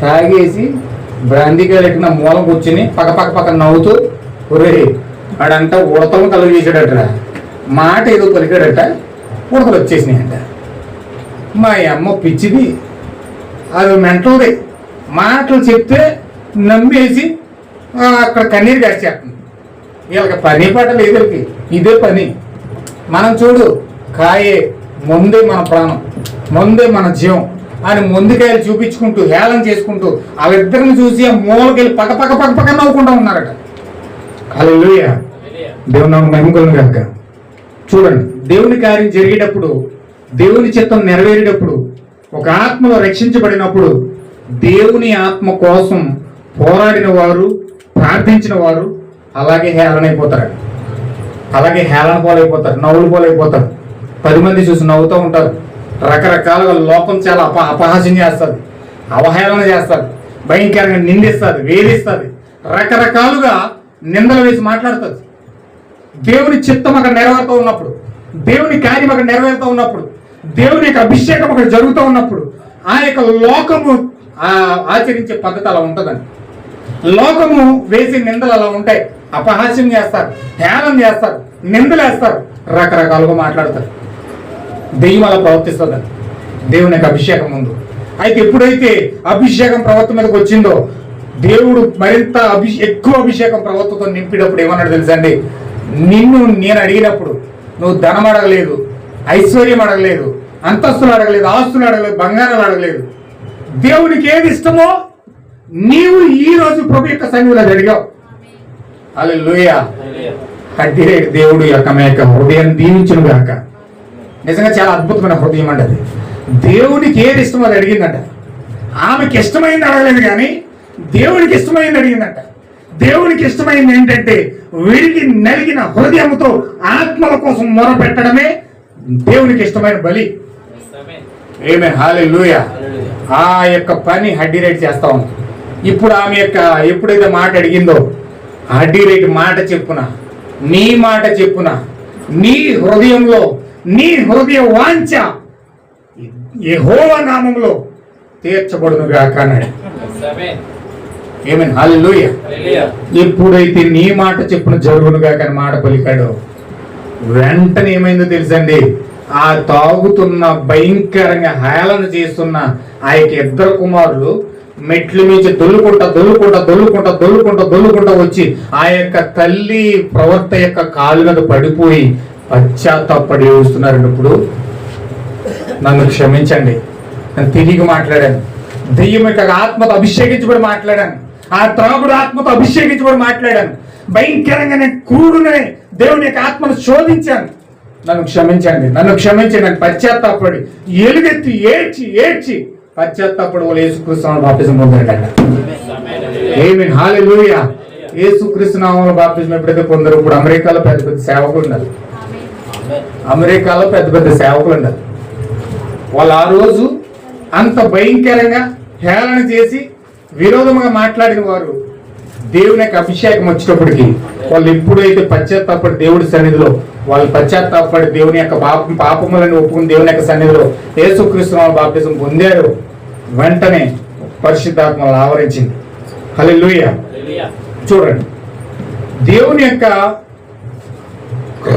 తాగేసి బ్రాందీగా పెట్టిన మూలం కూర్చుని పక్క నవ్వుతూ ఒరే ఆడంట ఉడతలు కలుగు చేసాడట, మాట ఏదో పలికాడట, ఉడతలు వచ్చేసినాయంట. మా అమ్మ పిచ్చిది, అది మెంటల్ది, మాటలు చెప్తే నమ్మేసి అక్కడ కన్నీరు కాచేస్తుంది. వీళ్ళకి పని పాట లేదు, ఇదే పని. మనం చూడు, కాయే ముందే మన ప్రాణం, ముందే మన జీవం అని ముందుకాయలు చూపించుకుంటూ హేళన చేసుకుంటూ వాళ్ళిద్దరిని చూసి ఆ మూలకెళ్ళి పక్క నవ్వుకుంటూ ఉన్నారట. హల్లెలూయా. దేవుని నామమున మహిమ కలుగును గాక. చూడండి, దేవుని కార్యం జరిగేటప్పుడు, దేవుని చిత్తం నెరవేరేటప్పుడు, ఒక ఆత్మలో రక్షించబడినప్పుడు దేవుని ఆత్మ కోసం పోరాడిన వారు, ప్రార్థించిన వారు అలాగే హేళనైపోతారు. అలాగే హేళన పోలైపోతారు, నవ్వులు పోలైపోతారు. 10 మంది చూసి నవ్వుతూ ఉంటారు. రకరకాలుగా లోకం చాలా అపహాస్యం చేస్తుంది, అవహేళన చేస్తుంది, భయంకరంగా నిందిస్తుంది, వేధిస్తుంది, రకరకాలుగా నిందలు వేసి మాట్లాడుతుంది. దేవుని చిత్తం అక్కడ నెరవేరుతూ ఉన్నప్పుడు, దేవుని కార్యం అక్కడ నెరవేరుతూ ఉన్నప్పుడు, దేవుని యొక్క అభిషేకం అక్కడ జరుగుతూ ఉన్నప్పుడు ఆ యొక్క లోకము ఆచరించే పద్ధతి అలా ఉంటుందండి. లోకము వేసే నిందలు అలా ఉంటాయి. అపహాస్యం చేస్తారు, హేళన చేస్తారు, నిందలు వేస్తారు, రకరకాలుగా మాట్లాడతారు. దెయ్యం అలా ప్రవర్తిస్తుందండి దేవుని యొక్క అభిషేకం ముందు. అయితే ఎప్పుడైతే అభిషేకం ప్రవర్త మీదకి వచ్చిందో దేవుడు మరింత ఎక్కువ అభిషేకం ప్రవర్తతో నింపినప్పుడు ఏమన్నాడు తెలుసండి? నిన్ను నేను అడిగినప్పుడు నువ్వు ధనం అడగలేదు, ఐశ్వర్యం అడగలేదు, అంతస్తులు అడగలేదు, ఆస్తులు అడగలేదు, బంగారాలు అడగలేదు. దేవునికి ఏది ఇష్టమో నీవు ఈ రోజు ప్రభు యొక్క సన్నిధిలో అడిగావు. హల్లెలూయా. హడ్డిరేడు దేవుడు యొక్క హృదయాన్ని దీవించును గాక. నిజంగా చాలా అద్భుతమైన హృదయం అండి అది. దేవుడికి ఏది ఇష్టమో అది అడిగిందంట. ఆమెకి ఇష్టమైంది అడగలేదు కానీ దేవుడికి ఇష్టమైంది అడిగిందంట. దేవుడికి ఇష్టమైంది ఏంటంటే విరిగి నలిగిన హృదయంతో ఆత్మల కోసం మొరపెట్టడమే దేవునికి ఇష్టమైన బలి. ఆమేన్. హల్లెలూయా. ఆ యొక్క పని హడ్డిరేట్ చేస్తా ఉంది. ఇప్పుడు ఆమె యొక్క ఎప్పుడైతే మాట అడిగిందో హడ్డిరేట్ మాట చెప్పున, నీ మాట చెప్పున, నీ హృదయంలో నీ హృదయ వాంఛ యెహోవా నామములో తీర్చబడును గాక అన్నాడు. ఏమేన్ హల్లెలూయా. ఎప్పుడైతే నీ మాట చెప్పున జరుగునుగా కానీ మాట పలికాడు, వెంటనే ఏమైందో తెలుసండి, ఆ తాగుతున్న భయంకరంగా హేళన చేస్తున్న ఆ యొక్క ఇద్దరు కుమారులు మెట్లు మించి దొల్లుకుంటా వచ్చి ఆ యొక్క తల్లి ప్రవర్త యొక్క కాలు మీద పడిపోయి పశ్చాత్తాపడి ఏడుస్తున్నారండి. ఇప్పుడు నన్ను క్షమించండి, నేను తిరిగి మాట్లాడాను. దెయ్యం యొక్క ఆత్మతో అభిషేకించబడి మాట్లాడాను, ఆ త్రాగుడు ఆత్మతో అభిషేకించబడి మాట్లాడాను. భయంకరంగా నేను క్రూరునే దేవుని యొక్క ఆత్మను శోధించాను. నన్ను క్షమించండి, నన్ను పశ్చాత్తాపడి ఎలుగెత్తి ఏడ్చి పశ్చాత్తాపడి వాళ్ళు యేసుక్రీస్తు బాప్తిజం పొందారట. ఆమేన్ హల్లెలూయా. యేసుక్రీస్తు నామములో బాప్తిజం ఎప్పుడైతే పొందారో ఇప్పుడు అమెరికాలో పెద్ద పెద్ద సేవకులు ఉన్నారు. వాళ్ళు ఆ రోజు అంత భయంకరంగా హేళన చేసి విరోధంగా మాట్లాడిన వారు దేవుని యొక్క అభిషేకం వచ్చేటప్పటికి వాళ్ళు ఎప్పుడైతే పశ్చాత్తాపడి దేవుడి సన్నిధిలో వాళ్ళు పశ్చాత్తాపడి దేవుని యొక్క పాపములను ఒప్పుకుని దేవుని యొక్క సన్నిధిలో యేసుక్రీస్తు బాప్తిజం పొందారు, వెంటనే పరిశుద్ధాత్మ ఆవరించింది. హల్లెలూయా. చూడండి, దేవుని యొక్క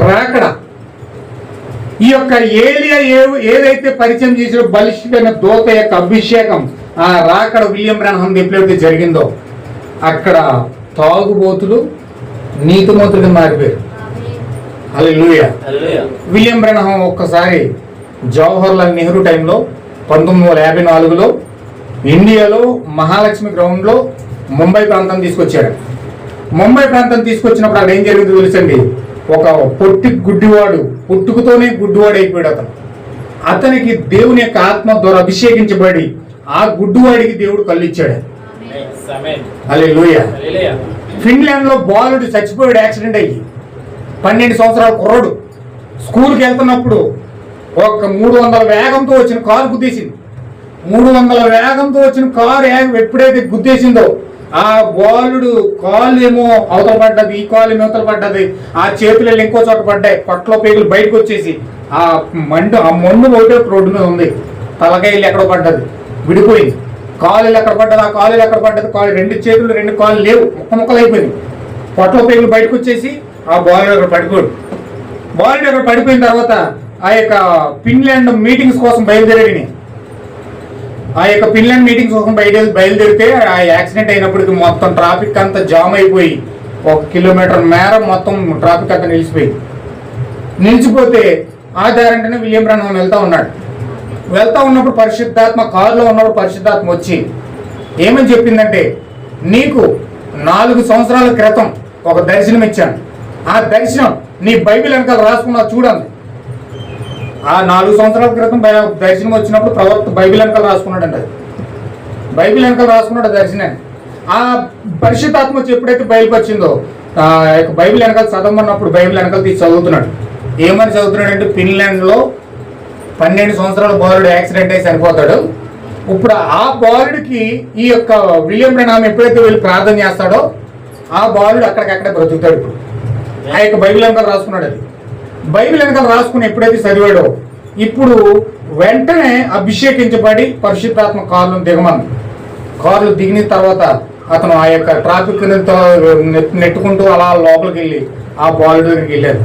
రాకడ, ఈ యొక్క ఏలియా ఏదైతే పరిచయం చేసిన బలిష్ఠమైన దూత యొక్క అభిషేకం, ఆ రాకడ విలియం బ్రాన్హామ్ ఎప్పుడైతే జరిగిందో అక్కడ తాగుబోతులు నీతిమంతులుగా మారిపోయారు. హల్లెలూయా. విలియం బ్రాన్హామ్ ఒక్కసారి జవహర్లాల్ నెహ్రూ టైంలో 1954లో ఇండియాలో మహాలక్ష్మి గ్రౌండ్లో ముంబై ప్రాంతం తీసుకొచ్చాడు. ముంబై ప్రాంతం తీసుకొచ్చినప్పుడు అక్కడ ఏం జరిగిందో తెలుసండి, ఒక గుడ్డివాడు పుట్టుకతోనే గుడ్డివాడు అయిపోయాడు. అతనికి దేవుని యొక్క ఆత్మ ద్వారా అభిషేకించబడి ఆ గుడ్డివాడికి దేవుడు కళ్ళు ఇచ్చాడు. హల్లెలూయా. ఫిన్లాండ్ లో బాలుడు చచ్చిపోయాడు యాక్సిడెంట్ అయ్యి. 12 సంవత్సరాల కుర్రాడు స్కూల్కి వెళ్తున్నప్పుడు ఒక 300 వేగంతో వచ్చిన కారు గుద్దేసింది. 300 వేగంతో వచ్చిన కారు ఎప్పుడైతే గుద్దేసిందో ఆ బాలుడు కాళ్ళు ఏమో అవతల పడ్డది, ఈ కాలు ఏమో అవతల పడ్డది, ఆ చేతులు ఇంకో చోట పడ్డాయి, పొట్టలో పేగులు బయటకు వచ్చేసి ఆ మన్ను ఒకటే రోడ్డు మీద ఉంది. తలకాయలు ఎక్కడ పడ్డది, విడిపోయింది. కాలు ఎక్కడ పడ్డది, ఆ కాలు ఎక్కడ పడ్డది, కాలు 2 చేతులు 2 కాళ్ళు లేవు, ముక్కలు అయిపోయింది. పొట్టలో పేగులు బయటకు వచ్చేసి ఆ బాలుడు అక్కడ పడిపోయాడు. బాలుడు అక్కడ పడిపోయిన తర్వాత ఆ యొక్క ఫిన్లాండ్ మీటింగ్స్ కోసం బయలుదేరి ఆ యొక్క ఫిన్లాండ్ మీటింగ్స్ కోసం బయలుదేరితే ఆ యాక్సిడెంట్ అయినప్పటికీ మొత్తం ట్రాఫిక్ అంతా జామ్ అయిపోయి 1 కిలోమీటర్ మేర మొత్తం ట్రాఫిక్ అంతా నిలిచిపోతే ఆ దారంటనే విలియం బ్రాన్హామ్ వెళ్తా ఉన్నప్పుడు పరిశుద్ధాత్మ కారులో ఉన్నప్పుడు పరిశుద్ధాత్మ వచ్చి ఏమని చెప్పిందంటే, నీకు 4 సంవత్సరాల క్రితం ఒక దర్శనం ఇచ్చాను, ఆ దర్శనం నీ బైబిల్ వెనకాల రాసుకున్నా చూడండి. ఆ 4 సంవత్సరాల క్రితం దర్శనం వచ్చినప్పుడు ప్రవక్త బైబిల్ వెనకాల రాసుకున్నాడంట. బైబిల్ వెనకాల రాసుకున్నాడు దర్శనాన్ని. ఆ పరిశుద్ధాత్మ వచ్చి ఎప్పుడైతే బయలుపరిచిందో ఆ యొక్క బైబిల్ వెనకాల చదవమన్నప్పుడు బైబిల్ వెనకాల తీసి చదువుతున్నాడు. ఏమని చదువుతున్నాడు అంటే, ఫిన్లాండ్లో 12 సంవత్సరాల బాలుడు యాక్సిడెంట్ అయి చనిపోతాడు. ఇప్పుడు ఆ బాలుడికి ఈ యొక్క విలియం బ్రాన్హామ్ ఎప్పుడైతే వెళ్ళి ప్రార్థన చేస్తాడో ఆ బాలుడు అక్కడికక్కడే బ్రతుకుతాడు. ఇప్పుడు ఆ యొక్క బైబిల్ వెనకాల రాసుకున్నాడు. అది బైబిల్ వెనకాల రాసుకుని ఎప్పుడైతే చదివాడో ఇప్పుడు వెంటనే అభిషేకించబడి పరిశుద్ధాత్మ కారులను దిగమని. కారులు దిగిన తర్వాత అతను ఆ యొక్క ట్రాఫిక్ నెట్టుకుంటూ అలా లోపలికి వెళ్ళి ఆ బాలుడి దగ్గరికి వెళ్ళారు.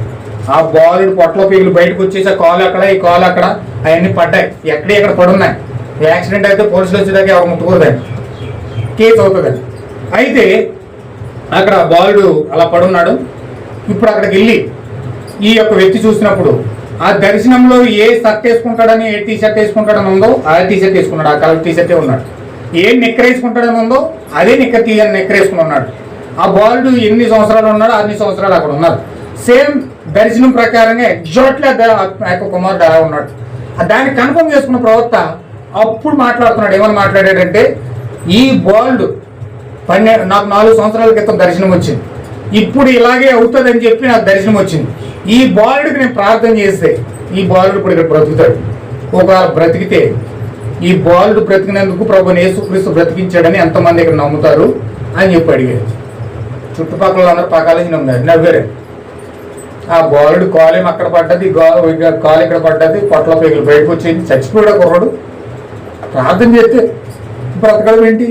ఆ బాలుడు పొట్టలో పీగులు బయటకు వచ్చేసి ఆ కాలు అక్కడ, ఈ కాలు అక్కడ, అవన్నీ పడ్డాయి. ఎక్కడ పడున్నాయి. యాక్సిడెంట్ అయితే పోలీసులు వచ్చేదాకా ఎవరు ముట్టుకోదండి, కేసు అవుతుందండి. అయితే అక్కడ బాలుడు అలా పడున్నాడు. ఇప్పుడు అక్కడికి వెళ్ళి ఈ యొక్క వ్యక్తి చూసినప్పుడు ఆ దర్శనంలో ఏ షర్ట్ వేసుకుంటాడని, ఏ టీ షర్ట్ వేసుకుంటాడని ఉందో ఆ టీ షర్ట్ వేసుకున్నాడు, ఆ కలర్ టీ షర్టే ఉన్నాడు. ఏ నిక్కర్ వేసుకుంటాడని ఉందో అదే నిక్కర్ వేసుకుని ఉన్నాడు. ఆ బాలుడు ఎన్ని సంవత్సరాలు ఉన్నాడో అన్ని సంవత్సరాలు అక్కడ ఉన్నారు. సేమ్ దర్శనం ప్రకారంగా ఎగ్జాక్ట్లీ ఆ యొక్క కుమారుడు అలా ఉన్నాడు. దాన్ని కన్ఫర్మ్ చేసుకున్న ప్రవక్త అప్పుడు మాట్లాడుతున్నాడు. ఏమని మాట్లాడాడంటే, ఈ బాలుడు నాకు 4 సంవత్సరాల క్రితం దర్శనం వచ్చింది, ఇప్పుడు ఇలాగే అవుతుంది అని చెప్పి నాకు దర్శనం వచ్చింది. ఈ బాలుడికి నేను ప్రార్థన చేస్తే ఈ బాలుడు ఇప్పుడు ఇక్కడ బ్రతుకుతాడు. ఒకవేళ బ్రతికితే ఈ బాలుడు బ్రతికినందుకు ప్రభువుని యేసుక్రీస్తు బ్రతికించాడని ఎంతమంది ఇక్కడ నమ్ముతారు అని చెప్పి అడిగారు. చుట్టుపక్కల అందరూ పకాలేసి నవ్వారు. ఆ బాలుడు కాలేం అక్కడ పడ్డది, కాలు ఇక్కడ పడ్డది, పొట్ల పేగులు బయటకు వచ్చేది, చచ్చిపోయాడు కుర్రాడు. ప్రార్థన చేస్తే బ్రతకడం ఏంటి?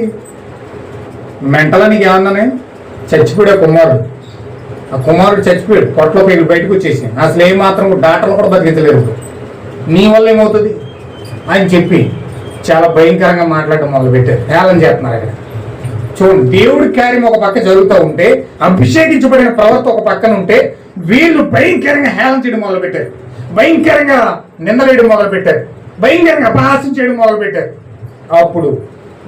మెంటలా నీకు ఏమన్నానే? చచ్చిపోయాడు ఆ కుమారుడు చచ్చిపోయాడు, పొట్టలో పేరు బయటకు వచ్చేసి అసలు ఏమాత్రం డాక్టర్లు కూడా బతికించలేరు. నీ వల్ల ఏమవుతుంది అని చెప్పి చాలా భయంకరంగా మాట్లాడడం మొదలుపెట్టారు. హేళన చేస్తున్నారు అక్కడ. చూడండి, దేవుడి కార్యం ఒక పక్క జరుగుతూ ఉంటే, అభిషేకించబడిన ప్రవర్త ఒక పక్కన ఉంటే, వీళ్ళు భయంకరంగా హేళన చేయడం మొదలుపెట్టారు, భయంకరంగా నిందలేయడం మొదలుపెట్టారు, భయంకరంగా అపహాస్యం చేయడం మొదలుపెట్టారు. అప్పుడు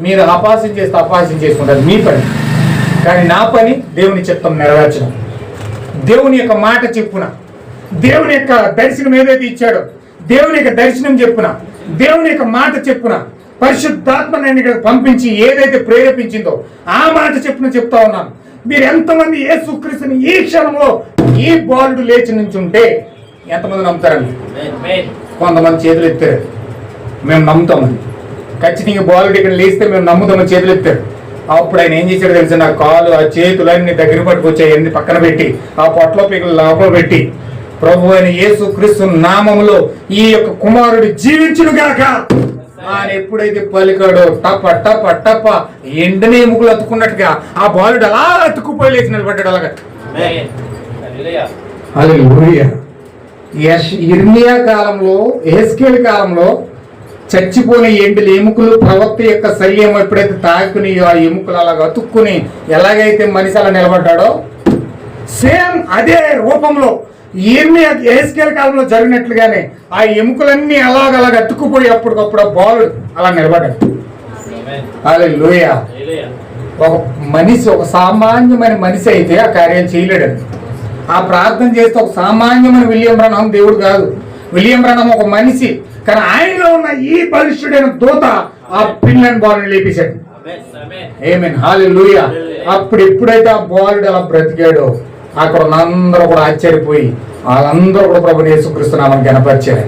మీరు అపహాస్యం చేస్తే అపహాస్యం చేసుకుంటారు, మీ పని. కానీ నా పని దేవుని చిత్తం నెరవేర్చడం. దేవుని యొక్క మాట చెప్పున, దేవుని యొక్క దర్శనం ఏదైతే ఇచ్చాడో, దేవుని యొక్క దర్శనం చెప్పున, దేవుని యొక్క మాట చెప్పున, పరిశుద్ధాత్మ నేను ఇక్కడ పంపించి ఏదైతే ప్రేరేపించిందో ఆ మాట చెప్పున చెప్తా ఉన్నాను. మీరు ఎంతమంది యేసుక్రీస్తుని ఈ క్షణంలో ఈ బాలుడు లేచి నుంచి ఉంటే ఎంతమంది నమ్ముతారండి? కొంతమంది చేతులు ఎత్తారు, మేము నమ్ముతామని. ఖచ్చితంగా బాలుడు ఇక్కడ లేస్తే మేము నమ్ముతామని చేతులు ఎత్తారు. అప్పుడు ఆయన ఏం చేశాడు తెలుసు? నా కాలు ఆ చేతులన్నీ దగ్గర పట్టుకొచ్చాయి, అన్ని పక్కన పెట్టి ఆ పొట్టలో పీకలు లోపల పెట్టి, ప్రభు అయిన యేసుక్రీస్తు నామములో ఈ యొక్క కుమారుడు జీవించును గాక ఆయన ఎప్పుడైతే పలికాడో టప టప టప ఎండనే ఎముకలు అతుకున్నట్టుగా ఆ బాలుడు అలా అతుక్కుపోయి లేచి నిలబడ్డాడు. అలాగా ఇర్మియా కాలంలో, యెహెజ్కేలు కాలంలో చచ్చిపోయిన ఎండుల ఎముకలు ప్రవక్త యొక్క శల్యం ఎప్పుడైతే తాకుని ఆ ఎముకలు అలాగ అతుక్కుని ఎలాగైతే మనిషి అలా నిలబడ్డాడో, సేమ్ అదే రూపంలో ఇర్మియా యెహెజ్కేలు కాలంలో జరిగినట్లుగానే ఆ ఎముకలన్నీ అలాగ అతుక్కుపోయి అప్పటికప్పుడు ఆ బాలుడు అలా నిలబడ్డాడు. హల్లెలూయా. ఒక మనిషి, ఒక సామాన్యమైన మనిషి అయితే ఆ కార్యం చేయలేడండి. ఆ ప్రార్థన చేస్తే ఒక సామాన్యమైన విలియం బ్రహ్మం దేవుడు కాదు. విలియం బ్రహ్మం ఒక మనిషి, కానీ ఆయనలో ఉన్న ఈ బలిష్ఠుడైన దూత ఆ పిల్లని బాలుని లేపేశాడు. ఆమేన్, హల్లెలూయా. అప్పుడు ఎప్పుడైతే ఆ బాలుడు అలా బ్రతికాడో అక్కడ అందరూ కూడా ఆశ్చర్యపోయి వాళ్ళందరూ కూడా ప్రభుని యేసుక్రీస్తు నామమును ఘనపరిచారు,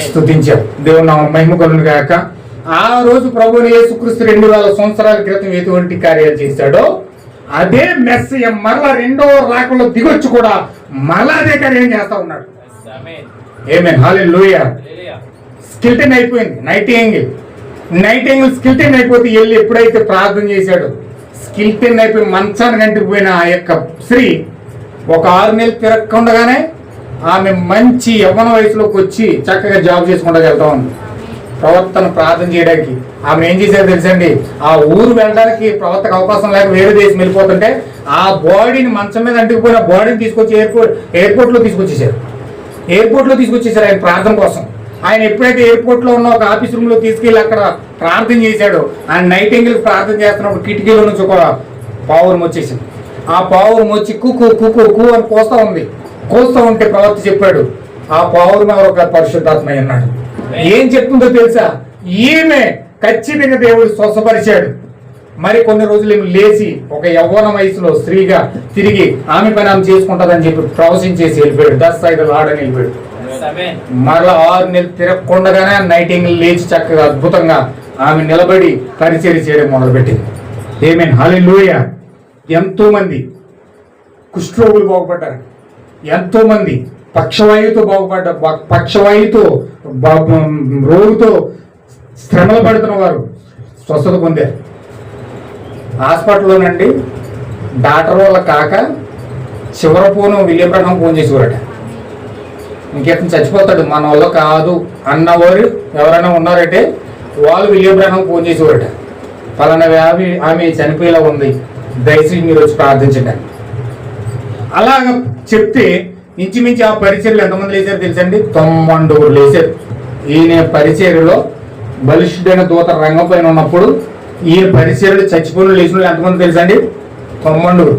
స్తుతించారు. దేవుని నామమున మహిమ కలుగును గాక. ఆ రోజు ప్రభుని యేసుక్రీస్తు 2000 సంవత్సరాల క్రితం ఎటువంటి కార్యాలు చేశాడో అదే మెస్సీయ మరలా రెండో రాకలో దిగొచ్చు కూడా మరలా అదే కార్యం చేస్తా ఉన్నాడు. ఆమేన్, హల్లెలూయా. స్కిల్టన్ అయిపోయింది నైట్ యాంగిల్ స్కిల్టన్ అయిపోతే వెళ్ళి ఎప్పుడైతే ప్రార్థన చేశాడో స్కిల్టన్ అయిపోయి మంచానికి అంటుకుపోయిన ఆ యొక్క స్త్రీ ఒక 6 నెలలు తిరగకుండగానే ఆమె మంచి యవ్వన వయసులోకి వచ్చి చక్కగా జాబ్ చేసుకుంటూ వెళ్తా ఉంది. ప్రవర్తన ప్రార్థన చేయడానికి ఆమె ఏం చేశారు తెలుసండి? ఆ ఊరు వెళ్ళడానికి ప్రవర్తకు అవకాశం లేక వేరే దేశం వెళ్ళిపోతుంటే ఆ బాడీని మంచం మీద అంటుకుపోయిన బాడీని తీసుకొచ్చి ఎయిర్పోర్ట్లో తీసుకొచ్చేసారు ఆయన ప్రార్థన కోసం. ఆయన ఎప్పుడైతే ఎయిర్పోర్ట్లో ఉన్న ఒక ఆఫీస్ రూమ్ లో తీసుకెళ్లి అక్కడ ప్రార్థన చేశాడో, ఆయన నైట్ యాంగిల్ ప్రార్థన చేస్తున్నప్పుడు కిటికీలో నుంచి ఒక పావురం వచ్చేసింది. ఆ పావురం వచ్చి కుకు కుకు కు అని కోస్తా ఉంటే ప్రవర్త చెప్పాడు, ఆ పావురం ఎవరో ఒక పరిశుద్ధాత్మ అన్నాడు. ఏం చెప్తుందో తెలుసా? ఈమె ఖచ్చితంగా దేవుడు స్వస్థపరిచాడు. మరి కొన్ని రోజులు ఏమి లేచి ఒక యవ్వన వయసులో స్త్రీగా తిరిగి ఆమె పని ఆమె చేసుకుంటుందని చెప్పి ప్రవశించేసి వెళ్ళిపోయాడు. 10 ఆడని వెళ్ళిపోయాడు. మరలా 6 నెలలు తిరగకుండగానే నైట్ యాంగిల్ లేచి చక్కగా అద్భుతంగా ఆమె నిలబడి పరిచర్య చేయడం మొదలుపెట్టింది. ఆమేన్, హల్లెలూయా. ఎంతో మంది కుష్ఠరోగులు బాగుపడ్డారు, ఎంతో మంది పక్షవాయువుతో పక్షవాయువుతో రోగుతో శ్రమలు పడుతున్న వారు స్వస్థత పొందారు. హాస్పిటల్లోనండి డాక్టర్ వల్ల కాక చివరి విలియం బ్రహ్మం ఫోన్ చేసేవారట, ఇంకెతను చచ్చిపోతాడు మన వల్ల కాదు అన్నవారు ఎవరైనా ఉన్నారంటే వాళ్ళు విలియం బ్రహ్మం ఫోన్ చేసేవారట, పలానా వ్యాధి ఆమె చనిపోయేలా ఉంది, దయచేసి మీరు వచ్చి ప్రార్థించండి. అలాగ చెప్తే ఇంచుమించి ఆ పరిచర్లు ఎంతమంది లేచారు తెలుసండి? 92 లేచారు. ఈయన పరిచర్యలో బలిష్ఠుడైన దూత రంగం పైన ఉన్నప్పుడు ఈయన పరిచర్యలు చచ్చిపోయిన లేచిన వాళ్ళు ఎంతమంది తెలుసండి? 92.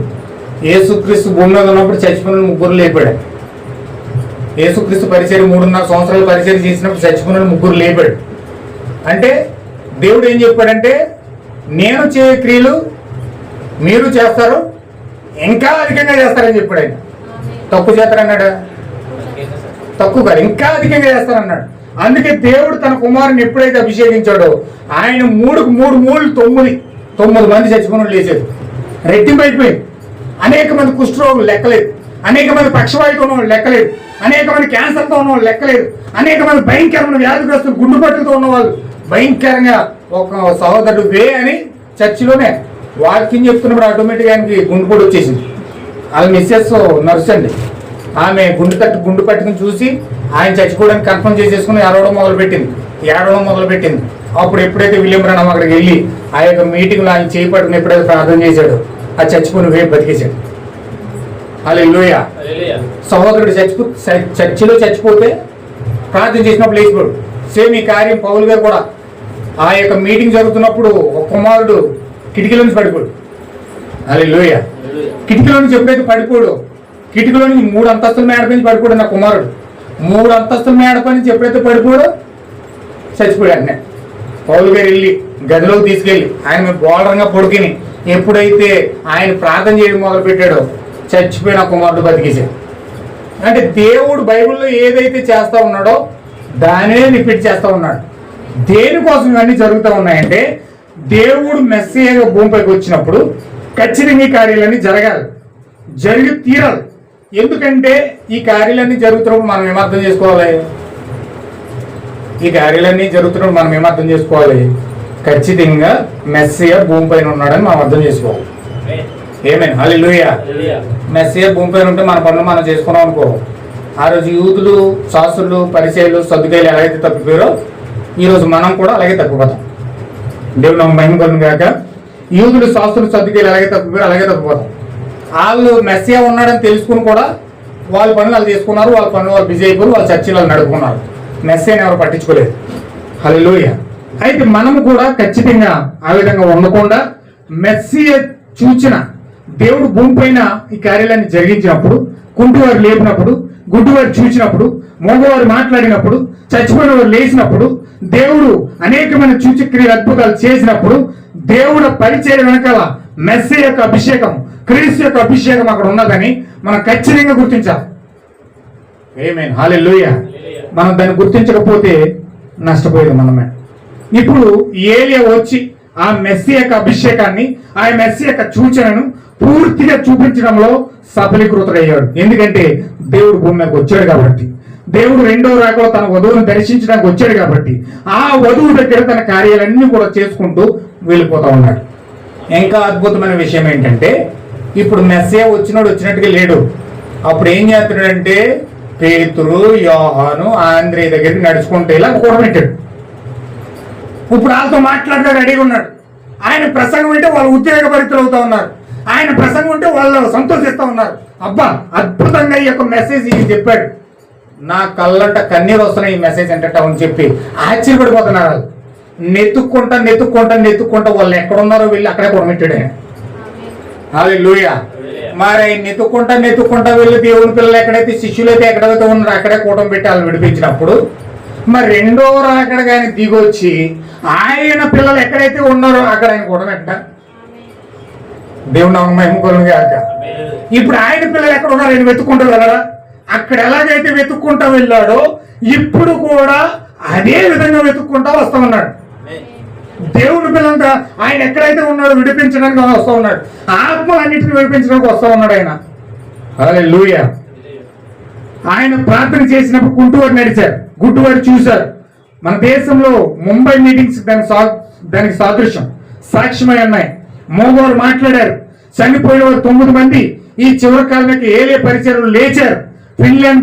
యేసుక్రీస్తు భూమి మీద ఉన్నప్పుడు చచ్చిపోయిన 3 లేపాడు. యేసుక్రీస్తు పరిచర్య 3.5 సంవత్సరాలు పరిచర్య చేసినప్పుడు చచ్చిపోయిన 3 లేపాడు. అంటే దేవుడు ఏం చెప్పాడంటే, నేను చేయ క్రియలు మీరు చేస్తారు, ఇంకా అధికంగా చేస్తారని చెప్పాడు. ఆయన తక్కువ చేస్తారన్నాడు? తక్కువ కాదు, ఇంకా అధికంగా చేస్తారన్నాడు. అందుకే దేవుడు తన కుమారుని ఎప్పుడైతే అభిషేకించాడో ఆయన 3కు 3 మూళ్ళు 9 మంది చచ్చిపోయిన లేచారు. రెట్టింపు అయిపోయింది. అనేక మంది కుష్ఠరోగులు లెక్కలేదు, అనేక మంది పక్షవాయుతో ఉన్నవాళ్ళు లెక్కలేదు, అనేక మంది క్యాన్సర్తో ఉన్నవాళ్ళు లెక్కలేదు, అనేక మంది భయంకరమైన వ్యాధిగ్రస్తులు గుండెపట్టులతో ఉన్నవాళ్ళు భయంకరంగా. ఒక సహోదరుడు వే అని చర్చిలోనే వాక్యం చెప్తున్నప్పుడు ఆటోమేటిక్గా ఆయనకి గుండు కూడా వచ్చేసింది. వాళ్ళ మిస్సెస్ నర్స్ అండి, ఆమె గుండు పట్టుకుని చూసి ఆయన చచ్చిపోవడానికి కన్ఫర్మ్ చేసేసుకుని ఏడవడం మొదలుపెట్టింది. అప్పుడు ఎప్పుడైతే విలియం బ్రహ్మ్ అక్కడికి వెళ్ళి ఆ యొక్క మీటింగ్లో ఆయన చేయి పట్టుకుని ఎప్పుడైతే ప్రార్థన చేశాడు, అది చచ్చిపోయిన వేపు బతికేశాడు. హల్లెలూయా. సహోదరుడు చర్చిలో చచ్చిపోతే ప్రార్థన చేసినప్పుడు లేచిపోడు. సేమ్ ఈ కార్యం పౌలు గారు కూడా ఆ యొక్క మీటింగ్ జరుగుతున్నప్పుడు ఒక కుమారుడు కిటికీలో నుంచి పడిపోడు. హల్లెలూయా. కిటికీలో నుంచి ఎప్పుడైతే పడిపోడు, కిటికీలో నుంచి 3 అంతస్తుల మేడపై నుంచి పడిపోడు నా కుమారుడు. 3 అంతస్తుల మేడపై నుంచి ఎప్పుడైతే పడిపోడో చచ్చిపోయాడు. అన్నీ పౌలు గారు వెళ్ళి గదిలోకి తీసుకెళ్ళి ఆయన మీద బోలరంగా పొడికిని ఎప్పుడైతే ఆయన ప్రార్థన చేయడం మొదలు పెట్టాడో చచ్చిపోయిన కుమారుడు బతికేశాడు. అంటే దేవుడు బైబిల్లో ఏదైతే చేస్తూ ఉన్నాడో దానే రిపీట్ చేస్తూ ఉన్నాడు. దేనికోసం ఇవన్నీ జరుగుతూ ఉన్నాయంటే దేవుడు మెస్సియాగా భూమిపైకి వచ్చినప్పుడు ఖచ్చితంగా ఈ కార్యాలన్నీ జరిగి తీరాలి. ఎందుకంటే ఈ కార్యాలన్నీ జరుగుతున్నప్పుడు మనం ఏమర్థం చేసుకోవాలి? ఖచ్చితంగా మెస్సియా భూమిపైన ఉన్నాడని మనం అర్థం చేసుకోవాలి. ఏమేన్ హల్లెలూయా. మెస్సియా భూమిపైన ఉంటే మన పనులు మనం చేసుకున్నాం అనుకో, ఆ రోజు యూదులు, శాస్త్రులు, పరిచయులు, సద్దుకాయలు ఎలాగైతే తప్పిపోయారో ఈరోజు మనం కూడా అలాగే తప్పిపోతాం. దేవుడు నాకు మహిమ కలుగును గాక. యూదులు, శాస్త్రులు, సద్దుకాయలు ఎలాగే తప్పిపోయారో అలాగే తప్పిపోతాం. వాళ్ళు మెస్సియా ఉన్నాడని తెలుసుకుని కూడా వాళ్ళ పనులు వాళ్ళు చేసుకున్నారు, వాళ్ళ పనులు వాళ్ళు బిజీ అయిపోయి వాళ్ళ చర్చిలు వాళ్ళు నడుపుకున్నారు. మెస్సియాని ఎవరు పట్టించుకోలేదు. హల్లెలూయా. అయితే మనము కూడా ఖచ్చితంగా ఆ విధంగా ఉండకుండా మెస్సియా చూచిన దేవుడు భూమిపైన ఈ కార్యాలయాన్ని జరిగించినప్పుడు, కుంటివారు లేపినప్పుడు, గుడ్డివారు చూసినప్పుడు, మోగవారు మాట్లాడినప్పుడు, చచ్చిపోయిన వారు లేచినప్పుడు, దేవుడు అనేకమైన సూచక్రియలు అద్భుతాలు చేసినప్పుడు దేవుడు పరిచయం వెనకాల మెస్సియా యొక్క అభిషేకం, క్రీస్తు యొక్క అభిషేకం అక్కడ ఉన్నదని మనం ఖచ్చితంగా గుర్తించాలి. ఆమేన్ హల్లెలూయా. మనం దాన్ని గుర్తించకపోతే నష్టపోయేది మనమే. ఇప్పుడు ఏలియా వచ్చి ఆ మెస్సియా యొక్క అభిషేకాన్ని, ఆ మెస్సియా యొక్క సూచనను పూర్తిగా చూపించడంలో సఫలీకృతుడయ్యాడు. ఎందుకంటే దేవుడు భూమి మీదకి వచ్చాడు కాబట్టి, దేవుడు 2వ రాకలో తన వధువును దర్శించడానికి వచ్చాడు కాబట్టి ఆ వధువు దగ్గర తన కార్యాలన్నీ కూడా చేసుకుంటూ వెళ్ళిపోతా ఉన్నాడు. ఇంకా అద్భుతమైన విషయం ఏంటంటే ఇప్పుడు మెస్సియా వచ్చినట్టుగా లేడు. అప్పుడు ఏం చేస్తున్నాడంటే పేతురు, యోహాను, ఆంద్రేయ దగ్గరికి నడుచుకుంటే ఇలా కూడబెట్టాడు. ఇప్పుడు వాళ్ళతో మాట్లాడగా రెడీగా ఉన్నాడు. ఆయన ప్రసంగం అంటే వాళ్ళు ఉద్వేగభరితులు అవుతా ఉన్నారు. ఆయన ప్రసంగం ఉంటే వాళ్ళు సంతోషిస్తూ ఉన్నారు. అబ్బా అద్భుతంగా ఈ యొక్క మెసేజ్ ఇది చెప్పాడు, నా కళ్ళంట కన్నీరు వస్తున్నాయి ఈ మెసేజ్ అంటట అని చెప్పి ఆశ్చర్యపడిపోతున్నారు. వాళ్ళు నెత్తుక్కుంటా వాళ్ళు ఎక్కడున్నారో వెళ్ళి అక్కడే కొడమెట్టాడు. హల్లెలూయా. మరి నెత్తుక్కుంటా వెళ్ళి దేవుని పిల్లలు ఎక్కడైతే శిష్యులైతే ఎక్కడైతే ఉన్నారో అక్కడే కూటమి పెట్టి వాళ్ళు విడిపించినప్పుడు మరి 2వ రాకడ కానీ దిగొచ్చి ఆయన పిల్లలు ఎక్కడైతే ఉన్నారో అక్కడ ఆయన కూడమెట్ట. దేవుడు నాకు మహిమ కలుగును గాక. ఇప్పుడు ఆయన పిల్లలు ఎక్కడ ఉన్నారు? ఆయన వెతుక్కుంటూ వెళ్ళడా? అక్కడ ఎలాగైతే వెతుక్కుంటూ వెళ్ళాడో ఇప్పుడు కూడా అదే విధంగా వెతుక్కుంటా వస్తా ఉన్నాడు. దేవుని పిల్లలంతా ఆయన ఎక్కడైతే ఉన్నాడో విడిపించడానికి వస్తూ ఉన్నాడు. ఆత్మలన్నింటినీ విడిపించడానికి వస్తూ ఉన్నాడు ఆయన. హల్లెలూయా. ఆయన ప్రార్థన చేసినప్పుడు కుంటువారు నడిచారు, గుడ్డివారు చూశారు. మన దేశంలో ముంబై మీటింగ్స్ దానికి సాదృశ్యం, సాక్ష్యమై ఉన్నాయి. మోగవారు మాట్లాడారు, చనిపోయిన వారు 9 మంది ఈ చివరి కాలానికి ఏలియా పరిచర్యలు లేచారు. ఫిన్లాండ్